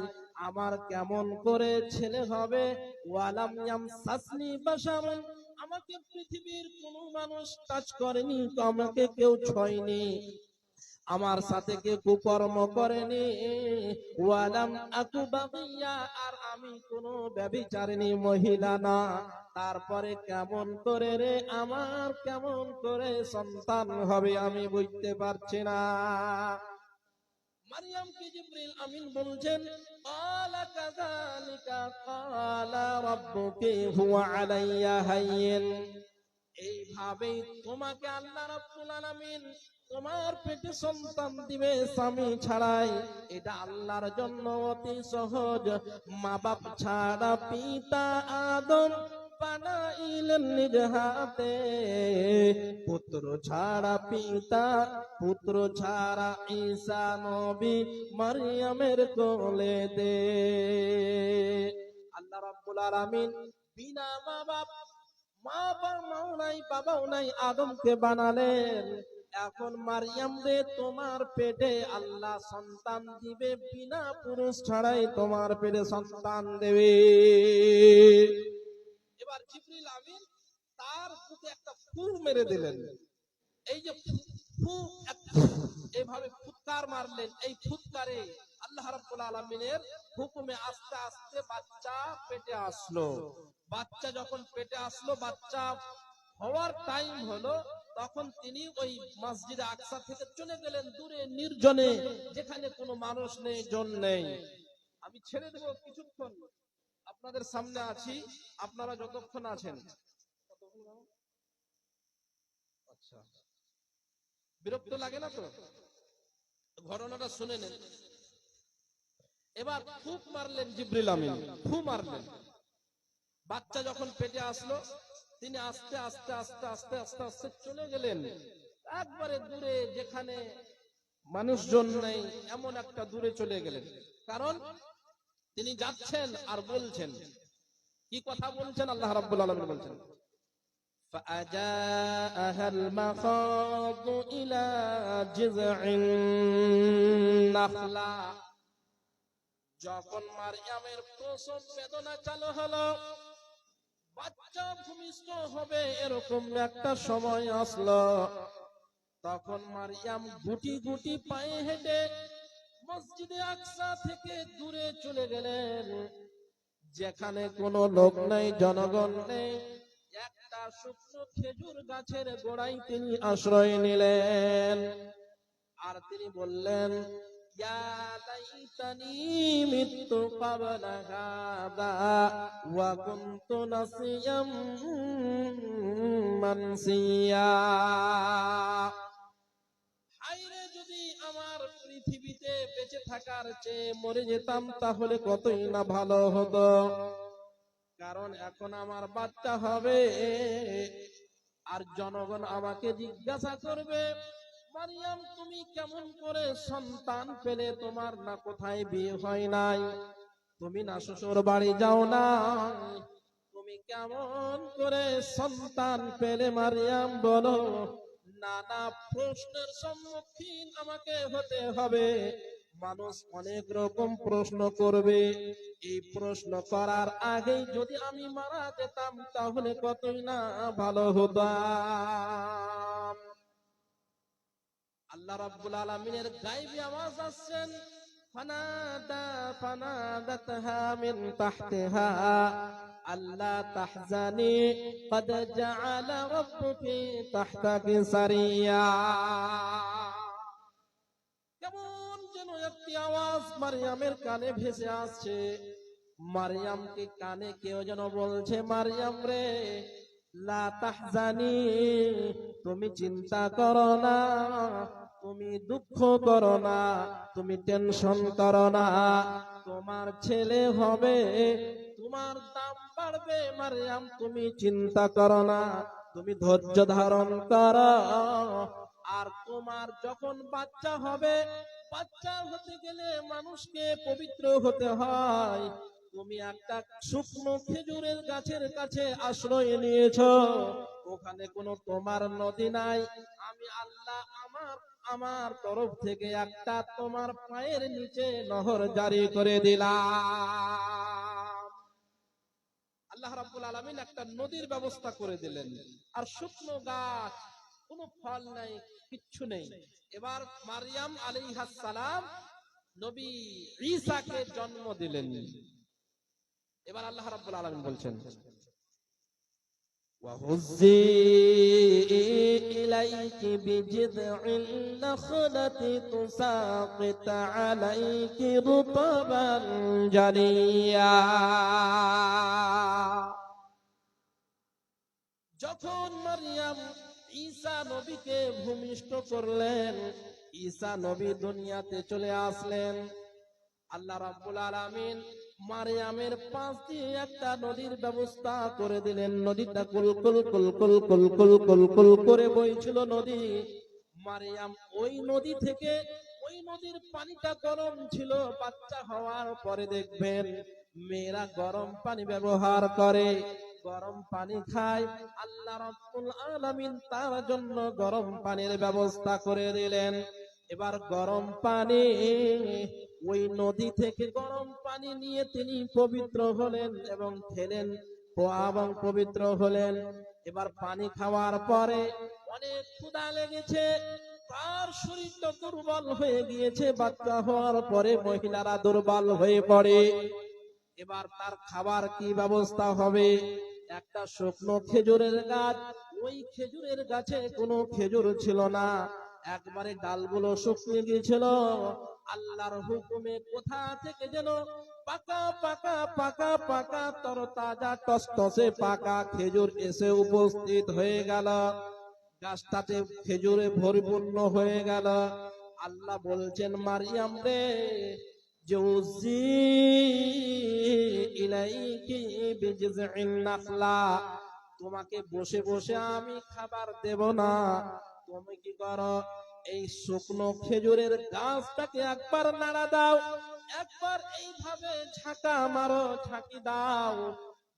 আমার কেমন করে ছেলে হবে? ওয়ালাম ইয়ামসাসনি বাশারুন, আমাকে পৃথিবীর কোনো মানুষ টাচ করেনি, আমাকে কেউ ছয়নি, আমার সাথে কেউ কুকর্ম করেনি। ওয়ালাম আকু বাগিয়া, আর আমি কোনো ব্যভিচারিণী মহিলা না। তারপরে কেমন করে রে, আমার কেমন করে সন্তান হবে আমি বুঝতে পারছি না। মারিয়ামকে জিবরিল আমিন বলছেন, ক্বালা কাযালিকা ক্বালা রাব্বুকি হুয়া আলাইয়া হায়্যিন, এইভাবেই তোমাকে আল্লাহ রাব্বুল আলামিন তোমার পেটে সন্তান দিবে স্বামী ছাড়াই। এটা আল্লাহর জন্য অতি সহজ। মা বাপ ছাড়া পিতা আদম বানাইলেন নিজ হাতে, পুত্র ছাড়া পিতা, পুত্র ছাড়া ঈসা নবী মারিয়ামের কোলে দে। আল্লাহ রাব্বুল আলামিন বিনা মা বাপ, মা বাবাও নাই, বাবাও নাই, আদমকে বানালেন। এখন মারিয়াম রে, তোমার পেটে আল্লাহ সন্তান দিবে, বিনা পুরুষ ছাড়াই তোমার পেটে সন্তান দেবে। এবার জিবরিল আমিন তার বুকে একটা ফু মেরে দিলেন। এই যে ফু, এইভাবে ফুৎকার মারলেন, এই ফুৎকারে আল্লাহ রাব্বুল আলামিনের হুকুমে আস্তে আস্তে বাচ্চা পেটে আসলো। বাচ্চা যখন পেটে আসলো, বাচ্চা হওয়ার টাইম হলো, তখন তিনি ওই মসজিদে আকসা থেকে চলে গেলেন দূরে নির্জনে, যেখানে কোনো মানুষ নেই, জন নেই। আমি ছেড়ে দেব কিছুক্ষণ, আপনাদের সামনে আছি, আপনারা যতক্ষণ আছেন। আচ্ছা, বিরক্ত লাগে না তো? ঘটনাটা শুনে নেন। এবার ফুক মারলেন জিবরিল আমিন, ফু মারলেন। বাচ্চা যখন পেটে আসলো, তিনি আস্তে আস্তে আস্তে আস্তে আস্তে আস্তে চলে গেলেন একবারে দূরে, যেখানে মানুষজন নেই, এমন একটা দূরে চলে গেলেন। কারণ তিনি যাচ্ছেন আর বলছেন, কি কথা বলছেন? আল্লাহ রাব্বুল আলামিন বলছেন, فأجاءها المخاض إلى جذع النخلة, যখন মারিয়ামের প্রসব বেদনা চালু হলো, বাচ্চা ভূমিষ্ঠ হবে এরকম একটা সময় আসলো, তখন মারিয়াম গুটি গুটি পায়ে হেঁটে মসজিদে আকসা থেকে দূরে চলে গেলেন, যেখানে কোনো লোক নেই, জনগণ নেই। একটা শুকনো খেজুর গাছের গোড়ায় তিনি আশ্রয় নিলেন। আর তিনি বললেন, ইয়া লাইতানি মিতু ক্বাবলা হাযা ওয়া কুনতু নাসিয়াম মানসিয়া, হায়রে যদি আমার পৃথিবীতে বেঁচে থাকার চেয়ে মরে যেতাম তাহলে কতই না ভালো হতো। কারণ এখন আমার বাচ্চা হবে, আর জনগণ আমাকে জিজ্ঞাসা করবে, মারিয়াম তুমি কেমন করে সন্তান পেলে? তোমার না কোথায় বিয়ে হয় নাই, তুমি না শ্বশুর বাড়ি যাও না, তুমি কেমন করে সন্তান পেলে? মারিয়াম বলো। নানা প্রশ্নের সম্মুখীন আমাকে হতে হবে। মানুষ অনেক রকম প্রশ্ন করবে, এই প্রশ্ন করার আগেই যদি আমি মারা যেতাম তাহলে কতই না ভালো হতাম। আল্লাহ রাব্বুল আলামিনের গায়বী আওয়াজ আসছেন, ফানাদাতহা মিন তাহতিহা আল্লা তাহজানি ক্বাদ জাআলা রাব্বুকি তাহতাকি সারিয়া। কেমন যেন একটি আওয়াজ মারইয়ামের কানে ভেসে আসছে। মারইয়ামকে কানে কেউ যেন বলছে, মারইয়াম রে, লা তাহজানি, তুমি চিন্তা করো না, তুমি দুঃখ করো না, তুমি টেনশন করো না, তোমার ছেলে হবে, তোমার দাম বাড়বে। মারইয়াম তুমি চিন্তা করো না, তুমি ধৈর্য ধারণ করো। আর তোমার যখন বাচ্চা হবে, বাচ্চা হতে গেলে মানুষকে পবিত্র হতে হয়। তুমি একটা শুকনো খেজুরের গাছের কাছে আশ্রয় নিয়েছো, ওখানে কোনো তোমার নদী নাই। আমি আল্লাহ আমার তরফ থেকে একটা তোমার পায়ের নিচে নহর জারি করে দিলাম। আল্লাহ রাব্বুল আলামিন একটা নদীর ব্যবস্থা করে দিলেন। আর শুকনো গাছ, কোনো ফল নাই, কিচ্ছু নেই। এবার মারইয়াম আলাইহিস সালাম নবী ঈসাকে জন্ম দিলেন। এবার আল্লাহ রাব্বুল আলামিন বলছেন, وَهُزِّي إِلَيْكِ بِجِذْعِ النَّخْلَةِ تُسَاقِطْ عَلَيْكِ رُطَبًا جَنِيًّا। যখন মারইয়াম ঈসা নবীকে ভূমিষ্ঠ করলেন, ঈসা নবী দুনিয়াতে চলে আসলেন, আল্লাহ রাব্বুল আলামিন মারইয়ামের পাশ দিয়ে একটা নদীর ব্যবস্থা করে দিলেন। নদীটা কুল কুল কুল কুল কুল কুল কুল কুল করে বইছিল নদী। মারইয়াম ওই নদী থেকে, ওই নদীর পানিটা গরম ছিল। বাচ্চা হওয়ার পরে দেখবেন মেয়েরা গরম পানি ব্যবহার করে, গরম পানি খায়। আল্লাহ রাব্বুল আলামিন তার জন্য গরম পানির ব্যবস্থা করে দিলেন। এবার গরম পানি, ওই নদী থেকে গরম পানি নিয়ে তিনি পবিত্র হলেন এবং খেলেন এবং পবিত্র হলেন। এবার পানি খাওয়ার পরে অনেক ক্ষুধা লেগেছে, তার শরীরটা দুর্বল হয়ে গিয়েছে। বাচ্চা হওয়ার পরে মহিলারা দুর্বল হয়ে পড়ে। এবার তার খাবার কি ব্যবস্থা হবে? একটা শুকনো খেজুরের গাছ, ওই খেজুরের গাছে কোনো খেজুর ছিল না, একবারে ডালগুলো শুকিয়ে গিয়েছিল। আল্লাহর হুকুমে কোথা থেকে যেন পাকা পাকা পাকা পাকা তরতাজা টসটসে পাকা খেজুর এসে উপস্থিত হয়ে গেল। গাছটাতে খেজুরে পরিপূর্ণ হয়ে গেল। আল্লাহ বলছেন, মারইয়াম রে, জুজি ইলাইকি বিজিযিন নাখলা, তোমাকে বসে বসে আমি খাবার দেব না। তুমি কি করো, এই শুকনো খেজুরের গাছটাকে একবার নাড়া দাও, একবার এইভাবে ঝাঁকা মারো, ঝাঁকি দাও।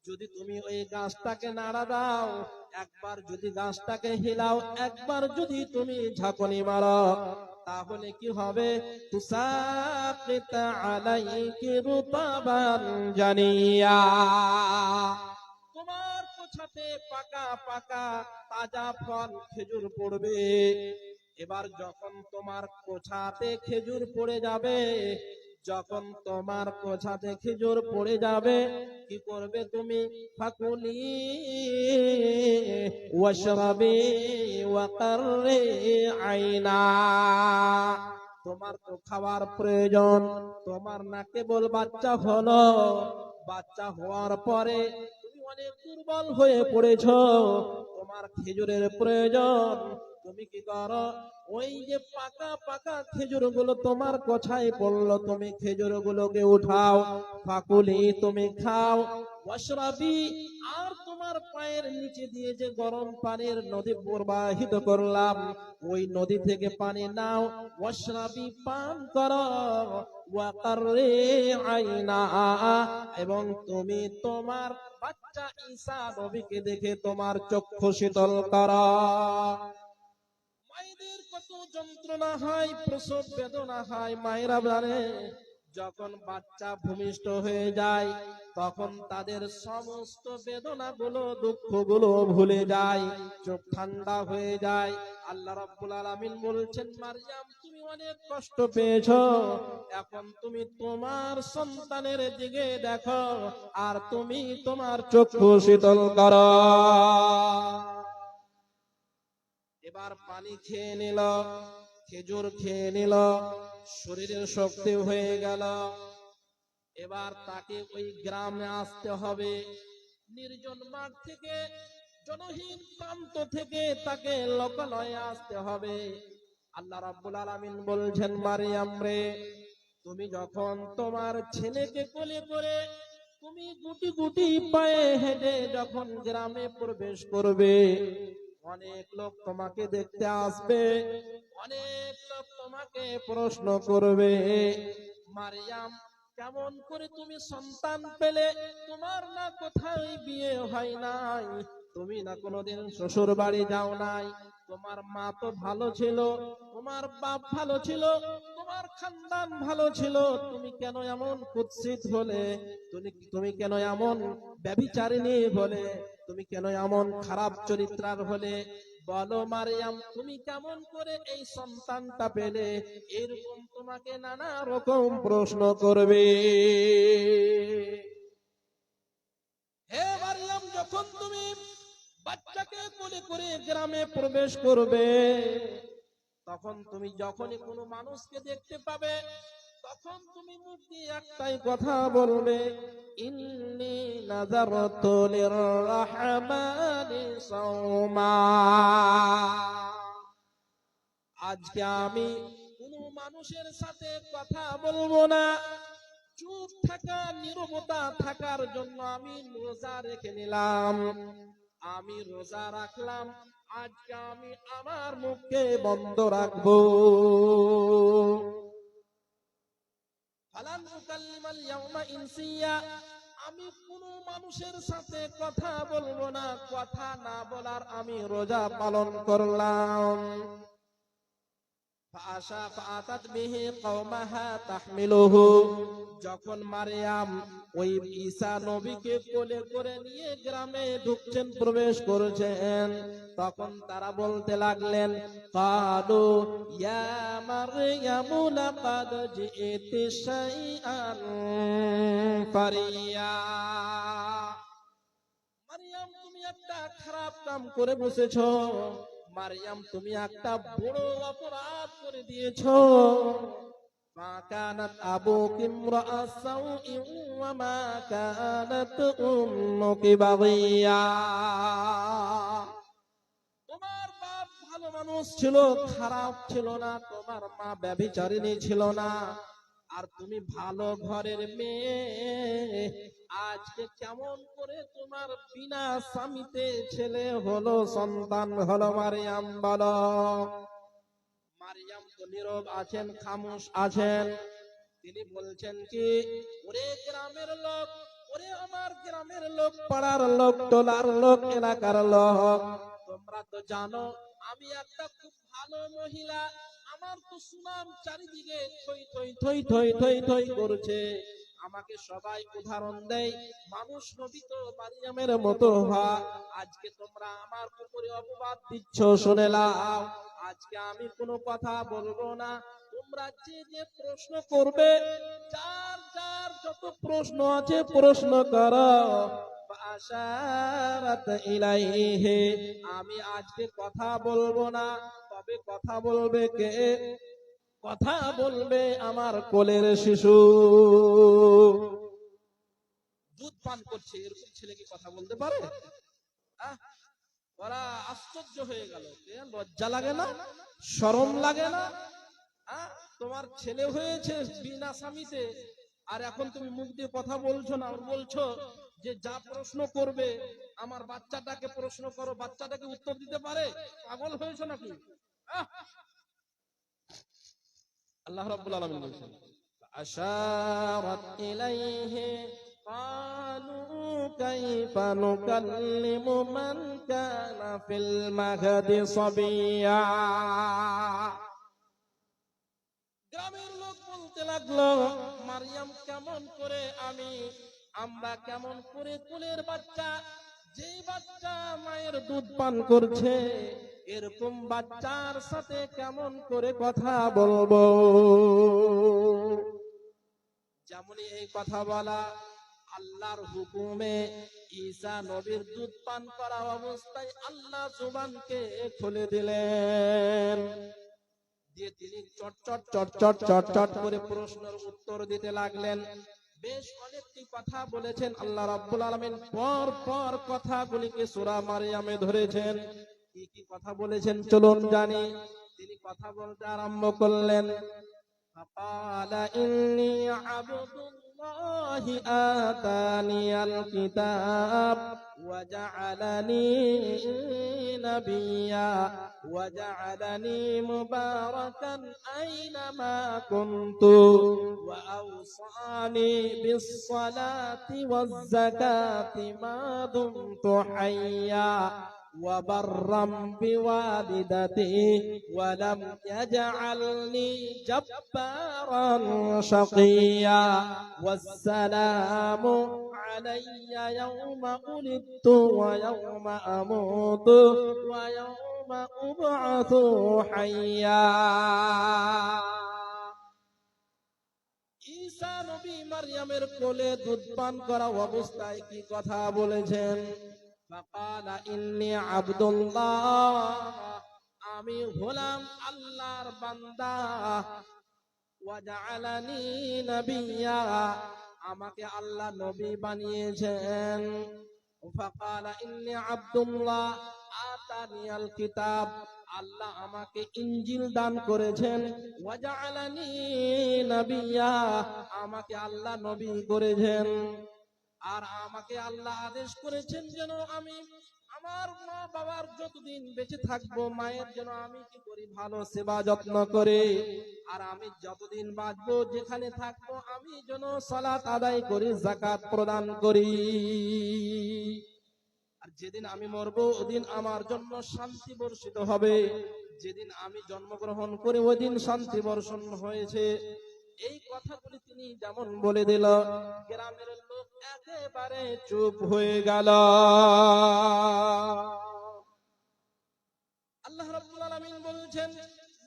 যদি তুমি ওই গাছটাকে নাড়া দাও, একবার যদি গাছটাকে হিলাও, একবার যদি তুমি ঝাঁকুনি মারো, তাহলে কি হবে? তুসাকিত আলাইকি রুতাবান জানিয়া, তোমার কোছাতে পাকা পাকা তাজা ফল খেজুর পড়বে। এবার যখন তোমার কোছাতে খেজুর পড়ে যাবে, যখন তোমার কোছাতে খেজুর পড়ে যাবে, কি করবে তুমি? ফাকুলি ওয়াশরাবি ওয়াকাররি আইনা, তোমার তো খাওয়ার প্রয়োজন। তোমার না কেবল বাচ্চা হলো, বাচ্চা হওয়ার পরে তুমি অনেক দুর্বল হয়ে পড়েছো, তোমার খেজুরের প্রয়োজন। তুমি কি করো, ওই যে পাকা পাকা খেজুর গুলো তোমার কোছায় পড়লো, তুমি খেজুর গুলোকে উঠাও, ফাকুলি তুমি খাও, ওয়াশরাবি, আর তোমার পায়ের নিচে দিয়ে যে গরম পানির নদী প্রবাহিত করলাম, ওই নদী থেকে পানি নাও, ওয়াশরাবি পান করো, ওয়াকাররি আইনা, এবং তুমি তোমার বাচ্চা ঈসা নবীকে দেখে তোমার চক্ষু শীতল করো। মায়েদের কত যন্ত্রণা হয়, প্রসব বেদনা হয়, মায়েরা জানে। যখন বাচ্চা ভূমিষ্ঠ হয়ে যায় তখন তাদের সমস্ত বেদনাগুলো দুঃখগুলো ভুলে যায়, চোখ ঠান্ডা হয়ে যায়। আল্লাহ রাব্বুল আলামিন বলছেন, মারইয়াম তুমি অনেক কষ্ট পেয়েছো, এখন তুমি তোমার সন্তানের দিকে দেখো আর তুমি তোমার চক্ষু শীতল করো। এবার পানি খেয়ে নিল, খেজুর খেয়ে নিল, শরীরের শক্তি হয়ে গেল। এবার তাকে ওই গ্রামে আসতে হবে, নির্জন মাঠ থেকে, জনহীন প্রান্ত থেকে তাকে লোকালয়ে আসতে হবে। আল্লাহ রাব্বুল আলামিন বলছেন, মারইয়াম রে, তুমি যখন তোমার ছেলেকে কোলে করে তুমি গুটি গুটি পায়ে হেঁটে যখন গ্রামে প্রবেশ করবে, অনেক লোক তোমাকে দেখতে আসবে, অনেক লোক তোমাকে প্রশ্ন করবে, মারইয়াম কেমন করে তুমি সন্তান পেলে? তোমার না কোথায় বিয়ে হয় নাই, তুমি না কোনোদিন শ্বশুর বাড়ি যাও নাই, তোমার মা তো ভালো ছিল, তোমার বাপ ভালো ছিল, তোমার খানদান ভালো ছিল, তুমি কেন এমন কুৎসিত হলে? তুমি কেন এমন ব্যভিচারিণী হলে? তুমি কেন এমন খারাপ চরিত্রার হলে? বলো মারইয়াম, তুমি কেমন করে এই সন্তানটা পেলে? এরকম তোমাকে নানা রকম প্রশ্ন করবে। হে মারইয়াম, যখন তুমি বাচ্চাকে কোলে করে গ্রামে প্রবেশ করবে, তখন তুমি যখনই কোনো মানুষকে দেখতে পাবে, তখন তুমি মুখ দিয়ে একটাই কথা বলবে, ইন্নী নাযারতু লিররহমানি সাওমা। আজকে আমি কোনো মানুষের সাথে কথা বলবো না, চুপ থাকা, নীরবতা থাকার জন্য আমি রোজা রেখে নিলাম। আমি রোজা রাখলাম, আজকে আমি আমার মুখকে বন্ধ রাখবো। ফালান উকাল্লিমাল ইয়াউমা ইনসিয়া, আমি কোন মানুষের সাথে কথা বলবো না, কথা না বলার আমি রোজা পালন করলাম। ফাআশা ফাআতাত বিহি কওমাহা তাহমিলুহু, যখন মারইয়াম ওই ঈসা নবীকে কোলে করে নিয়ে গ্রামে ঢুকছেন, প্রবেশ করেছেন, তখন তারা বলতে লাগলেন, ক্বালু ইয়া মারইয়ামু লাকাদ জিইতি শাইআন ফারিয়া। মারইয়াম, তুমি একটা খারাপ কাম করে বসেছো, মারইয়াম তুমি একটা বড় অপরাধ করে দিয়েছো। মা কানাত আবুকি ইমরাআ সাউইন ওয়া মা কানাত উম্মুকি বাগিয়া। তোমার বাপ ভালো মানুষ ছিল, খারাপ ছিল না, তোমার মা ব্যভিচারিণী ছিল না, আর তুমি ভালো ঘরের মেয়ে। আজকে কেমন করে তোমার বিনা স্বামীতে ছেলে হলো, সন্তান হলো? মারইয়াম বলো। মারইয়াম তো নীরব আছেন, খামোশ আছেন। তিনি বলছেন কি, ওরে গ্রামের লোক, ওরে আমার গ্রামের লোক, পাড়ার লোক, টোলার লোক, এলাকার লোক, তোমরা তো জানো আমি একটা খুব ভালো মহিলা, আমার তো সুনাম চারিদিকে থই থই থই থই থই থই করছে, আমাকে সবাই উদাহরণ দেয়, মানুষ নবী তো মারইয়ামের মতো হয়। আজকে তোমরা আমার উপরে অপবাদ দিচ্ছ, শুনে নাও, আজকে আমি কোনো কথা বলবো না, তোমরা যে যে প্রশ্ন করবে, যার যার যত প্রশ্ন আছে প্রশ্ন করো। ফাআশারাত ইলাইহি, আমি আজকে কথা বলবো না, তবে কথা বলবে কে? কথা বলবে আমার কোলের শিশু। দুধ পান করছে, এরকম ছেলে কি কথা বলতে পারে? ওরা আশ্চর্য হয়ে গেল, লজ্জা লাগে না, শরম লাগে না? তোমার ছেলে হয়েছে বিনা স্বামীতে, আর এখন তুমি মুখ দিয়ে কথা বলছো না, আর বলছো যে যা প্রশ্ন করবে আমার বাচ্চাটাকে প্রশ্ন করো, বাচ্চাটাকে উত্তর দিতে পারে? পাগল হয়েছো নাকি? আল্লাহ রাব্বুল আলামিন বলেন, আশারাত ইলাইহি ক্বালু কাইফা নুকাল্লিমু মান কানা ফিল মাহদি সাবিয়া। গ্রামের লোক বলতে লাগলো, মারিয়াম কেমন করে আমরা কেমন করে কোলের বাচ্চা, যেই বাচ্চা মায়ের দুধ পান করছে এরকম বাচ্চার সাথে কেমন করে কথা বলবো? যেমনই এই কথা বলা, আল্লাহর হুকুমে ঈসা নবীর দুধ পান করা অবস্থায় আল্লাহ জুবানকে খুলে দিলেন, দিয়ে তিনি চট চট চট চট চট চট করে প্রশ্নের উত্তর দিতে লাগলেন। বেশ অনেকটি কথা বলেছেন আল্লাহ রাব্বুল আলামিন, পর পর কথাগুলিকে সূরা মারইয়ামে ধরেছেন। কি কি কথা বলেছেন চলুন জানি। তিনি কথা বলতে আরম্ভ করলেন, فقال إني عبد الله آتاني الكتاب وجعلني نبيا وجعلني مباركا أينما كنت وأوصاني بالصلاة والزكاة ما دمت حيا وبرا بوالدتي ولم يجعلني جبارا شقيا والسلام علي يوم ولدت ويوم أموت ويوم أبعث حيا। ঈসা নবী মারইয়ামের কোলে দুধ পান করা অবস্থায় কি কথা বলেছেন? ফাকালা ইন্নী আব্দুল্লাহ, আমি হলাম আল্লাহর বান্দা, ওয়াজআলানি নবিয়্যা, আমাকে আল্লাহ নবী বানিয়েছেন। ফাকালা ইন্নী আব্দুল্লাহ আতানিয়াল কিতাব, আল্লাহ আমাকে ইনজিল দান করেছেন। ওয়াজআলানি নবিয়্যা, আমাকে আল্লাহ নবী করেছেন। আর আমাকে আল্লাহ আদেশ করেছেন যেন আমি আমার মা বাবার যতদিন বেঁচে থাকবো মায়ের যেন আমি কি করি, ভালো সেবা যত্ন করে। আর আমি যতদিন বাঁচবো যেখানে থাকবো আমি যেন সালাত আদায় করি, যাকাত প্রদান করি। আর যেদিন আমি মরবো ওদিন আমার জন্য শান্তি বর্ষিত হবে। যেদিন আমি জন্মগ্রহণ করি ওই দিন শান্তি বর্ষণ হয়েছে। এই কথাগুলি তিনি যেমন বলে দিল, গ্রামের লোক একেবারে চুপ হয়ে গেল। আল্লাহ রাব্বুল আলামিন বলছেন,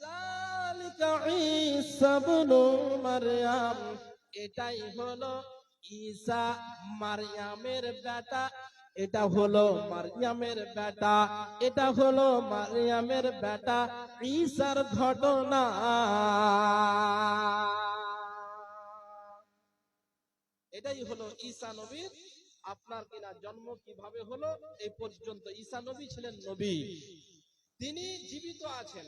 যালিকা ঈসা ইবনু মারইয়াম, এটাই হলো ঈসা মারইয়ামের বেটা, এটা হলো মারইয়ামের বেটা, এটা হলো মারইয়ামের বেটা ঈসার ঘটনা। এটাই হলো ঈসা নবীর আপনার কিনা জন্ম কিভাবে হলো এই পর্যন্ত। ঈসা নবী ছিলেন নবী, তিনি জীবিত আছেন।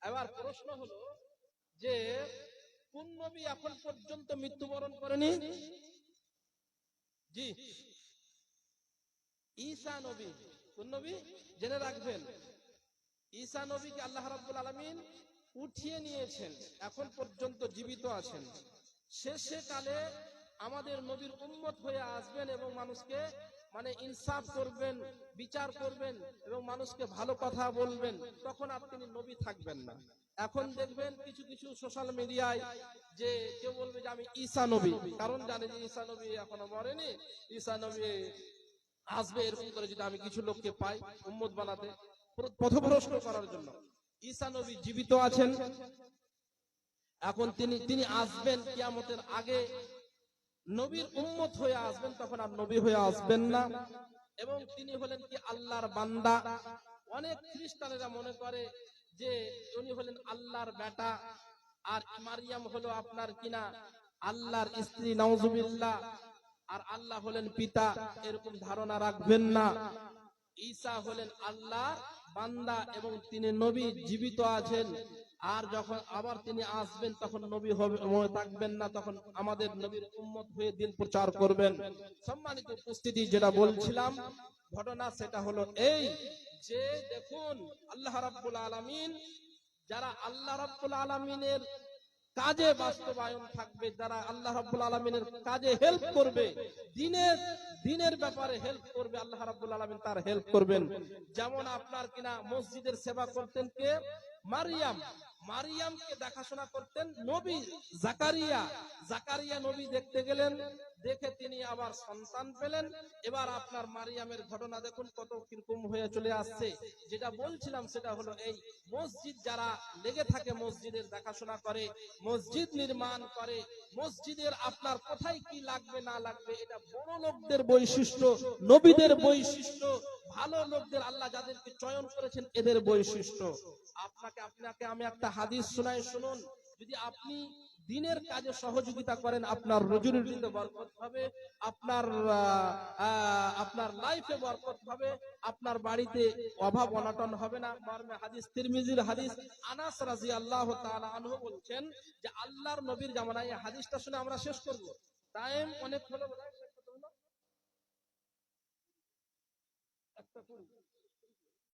এবার প্রশ্ন হলো যে কোন নবী এখন পর্যন্ত মৃত্যুবরণ করেনি? জি, ঈসা নবী। কোন নবী? জেনে রাখবেন, ঈসা নবীকে আল্লাহ রাব্বুল আলামিন উঠিয়ে নিয়েছেন, এখন পর্যন্ত জীবিত আছেন। শেষে কালে আমাদের নবীর উম্মত হয়ে আসবেন এবং মানুষকে ইনসাফ করবেন, বিচার করবেন এবং মানুষকে ভালো কথা বলবেন। তখন আর তিনি নবী থাকবেন না। এখন দেখবেন কিছু কিছু সোশ্যাল মিডিয়ায় যে কেউ বলবে যে আমি ঈসা নবী, কারণ জানে যে ঈসা নবী এখনো মরেনি, ঈসা নবী আসবে, এরকম করে যদি আমি কিছু লোককে পাই উম্মত বানাতে, পথভ্রষ্ট করার জন্য। ঈসা নবী জীবিত আছেন, এখন তিনি আসবেন কিয়ামতের আগে, নবীর উম্মত হয়ে আসবেন, তখন আর নবী হয়ে আসবেন না। এবং তিনি হলেন কি আল্লাহর বান্দা। অনেক খ্রিস্টানেরা মনে করে যে উনি হলেন আল্লাহর বেটা, আর মারিয়াম হলো আপনার কিনা আল্লাহর স্ত্রী, নাউজুবিল্লাহ, আর আল্লাহ হলেন পিতা। এরকম ধারণা রাখবেন না। ঈসা হলেন আল্লাহর বান্দা এবং তিনি নবী, জীবিত আছেন। আর যখন আবার তিনি আসবেন তখন নবী হবে থাকবেন না, তখন আমাদের নবীর উম্মত হয়ে দিন প্রচার করবেন। সম্মানিত উপস্থিতি, যেটা বলছিলাম ঘটনা সেটা হলো এই যে দেখুন আল্লাহ রাব্বুল আলামিন, যারা আল্লাহ রাব্বুল আলামিনের কাজে বাস্তবায়ন থাকবে, যারা আল্লাহ রাব্বুল আলামিনের কাজে হেল্প করবে, দিনের ব্যাপারে হেল্প করবে, আল্লাহ রাব্বুল আলামিন তার হেল্প করবেন। যেমন আপনার কিনা মসজিদের সেবা করতেন কে? মারিয়ামকে দেখাশোনা করতেন নবী জাকারিয়া। জাকারিয়া নবী দেখতে গেলেন, দেখে তিনি আবার সন্তান পেলেন। এবার আপনার মারিয়ামের ঘটনা দেখুন কত কিরকম হয়ে চলে আসছে। যেটা বলছিলাম সেটা হলো এই, মসজিদ যারা লেগে থাকে, মসজিদের দেখাশোনা করে, মসজিদ নির্মাণ করে, মসজিদের আপনার কোথায় কি লাগবে না লাগবে, এটা বড় লোকদের বৈশিষ্ট্য, নবীদের বৈশিষ্ট্য, ভালো লোকদের আল্লাহ যাদেরকে চয়ন করেছেন এদের বৈশিষ্ট্য। আপনাকে আমি একটা হাদিস শোনাই, শুনুন। যদি আপনি দিনের কাজে সহযোগিতা করেন, আপনার রুজি-রুটিতে বরকত হবে, আপনার লাইফে বরকত হবে, আপনার বাড়িতে অভাব অনটন হবে না। মর্মে হাদিস, তিরমিজির হাদিস। আনাস রাদিয়াল্লাহু তাআলা আনহু বলছেন যে আল্লাহর নবীর জামানায়, এই হাদিসটা শুনে আমরা শেষ করব, টাইম অনেক হলো বোধহয়, শেষ করতে হলো 1:20।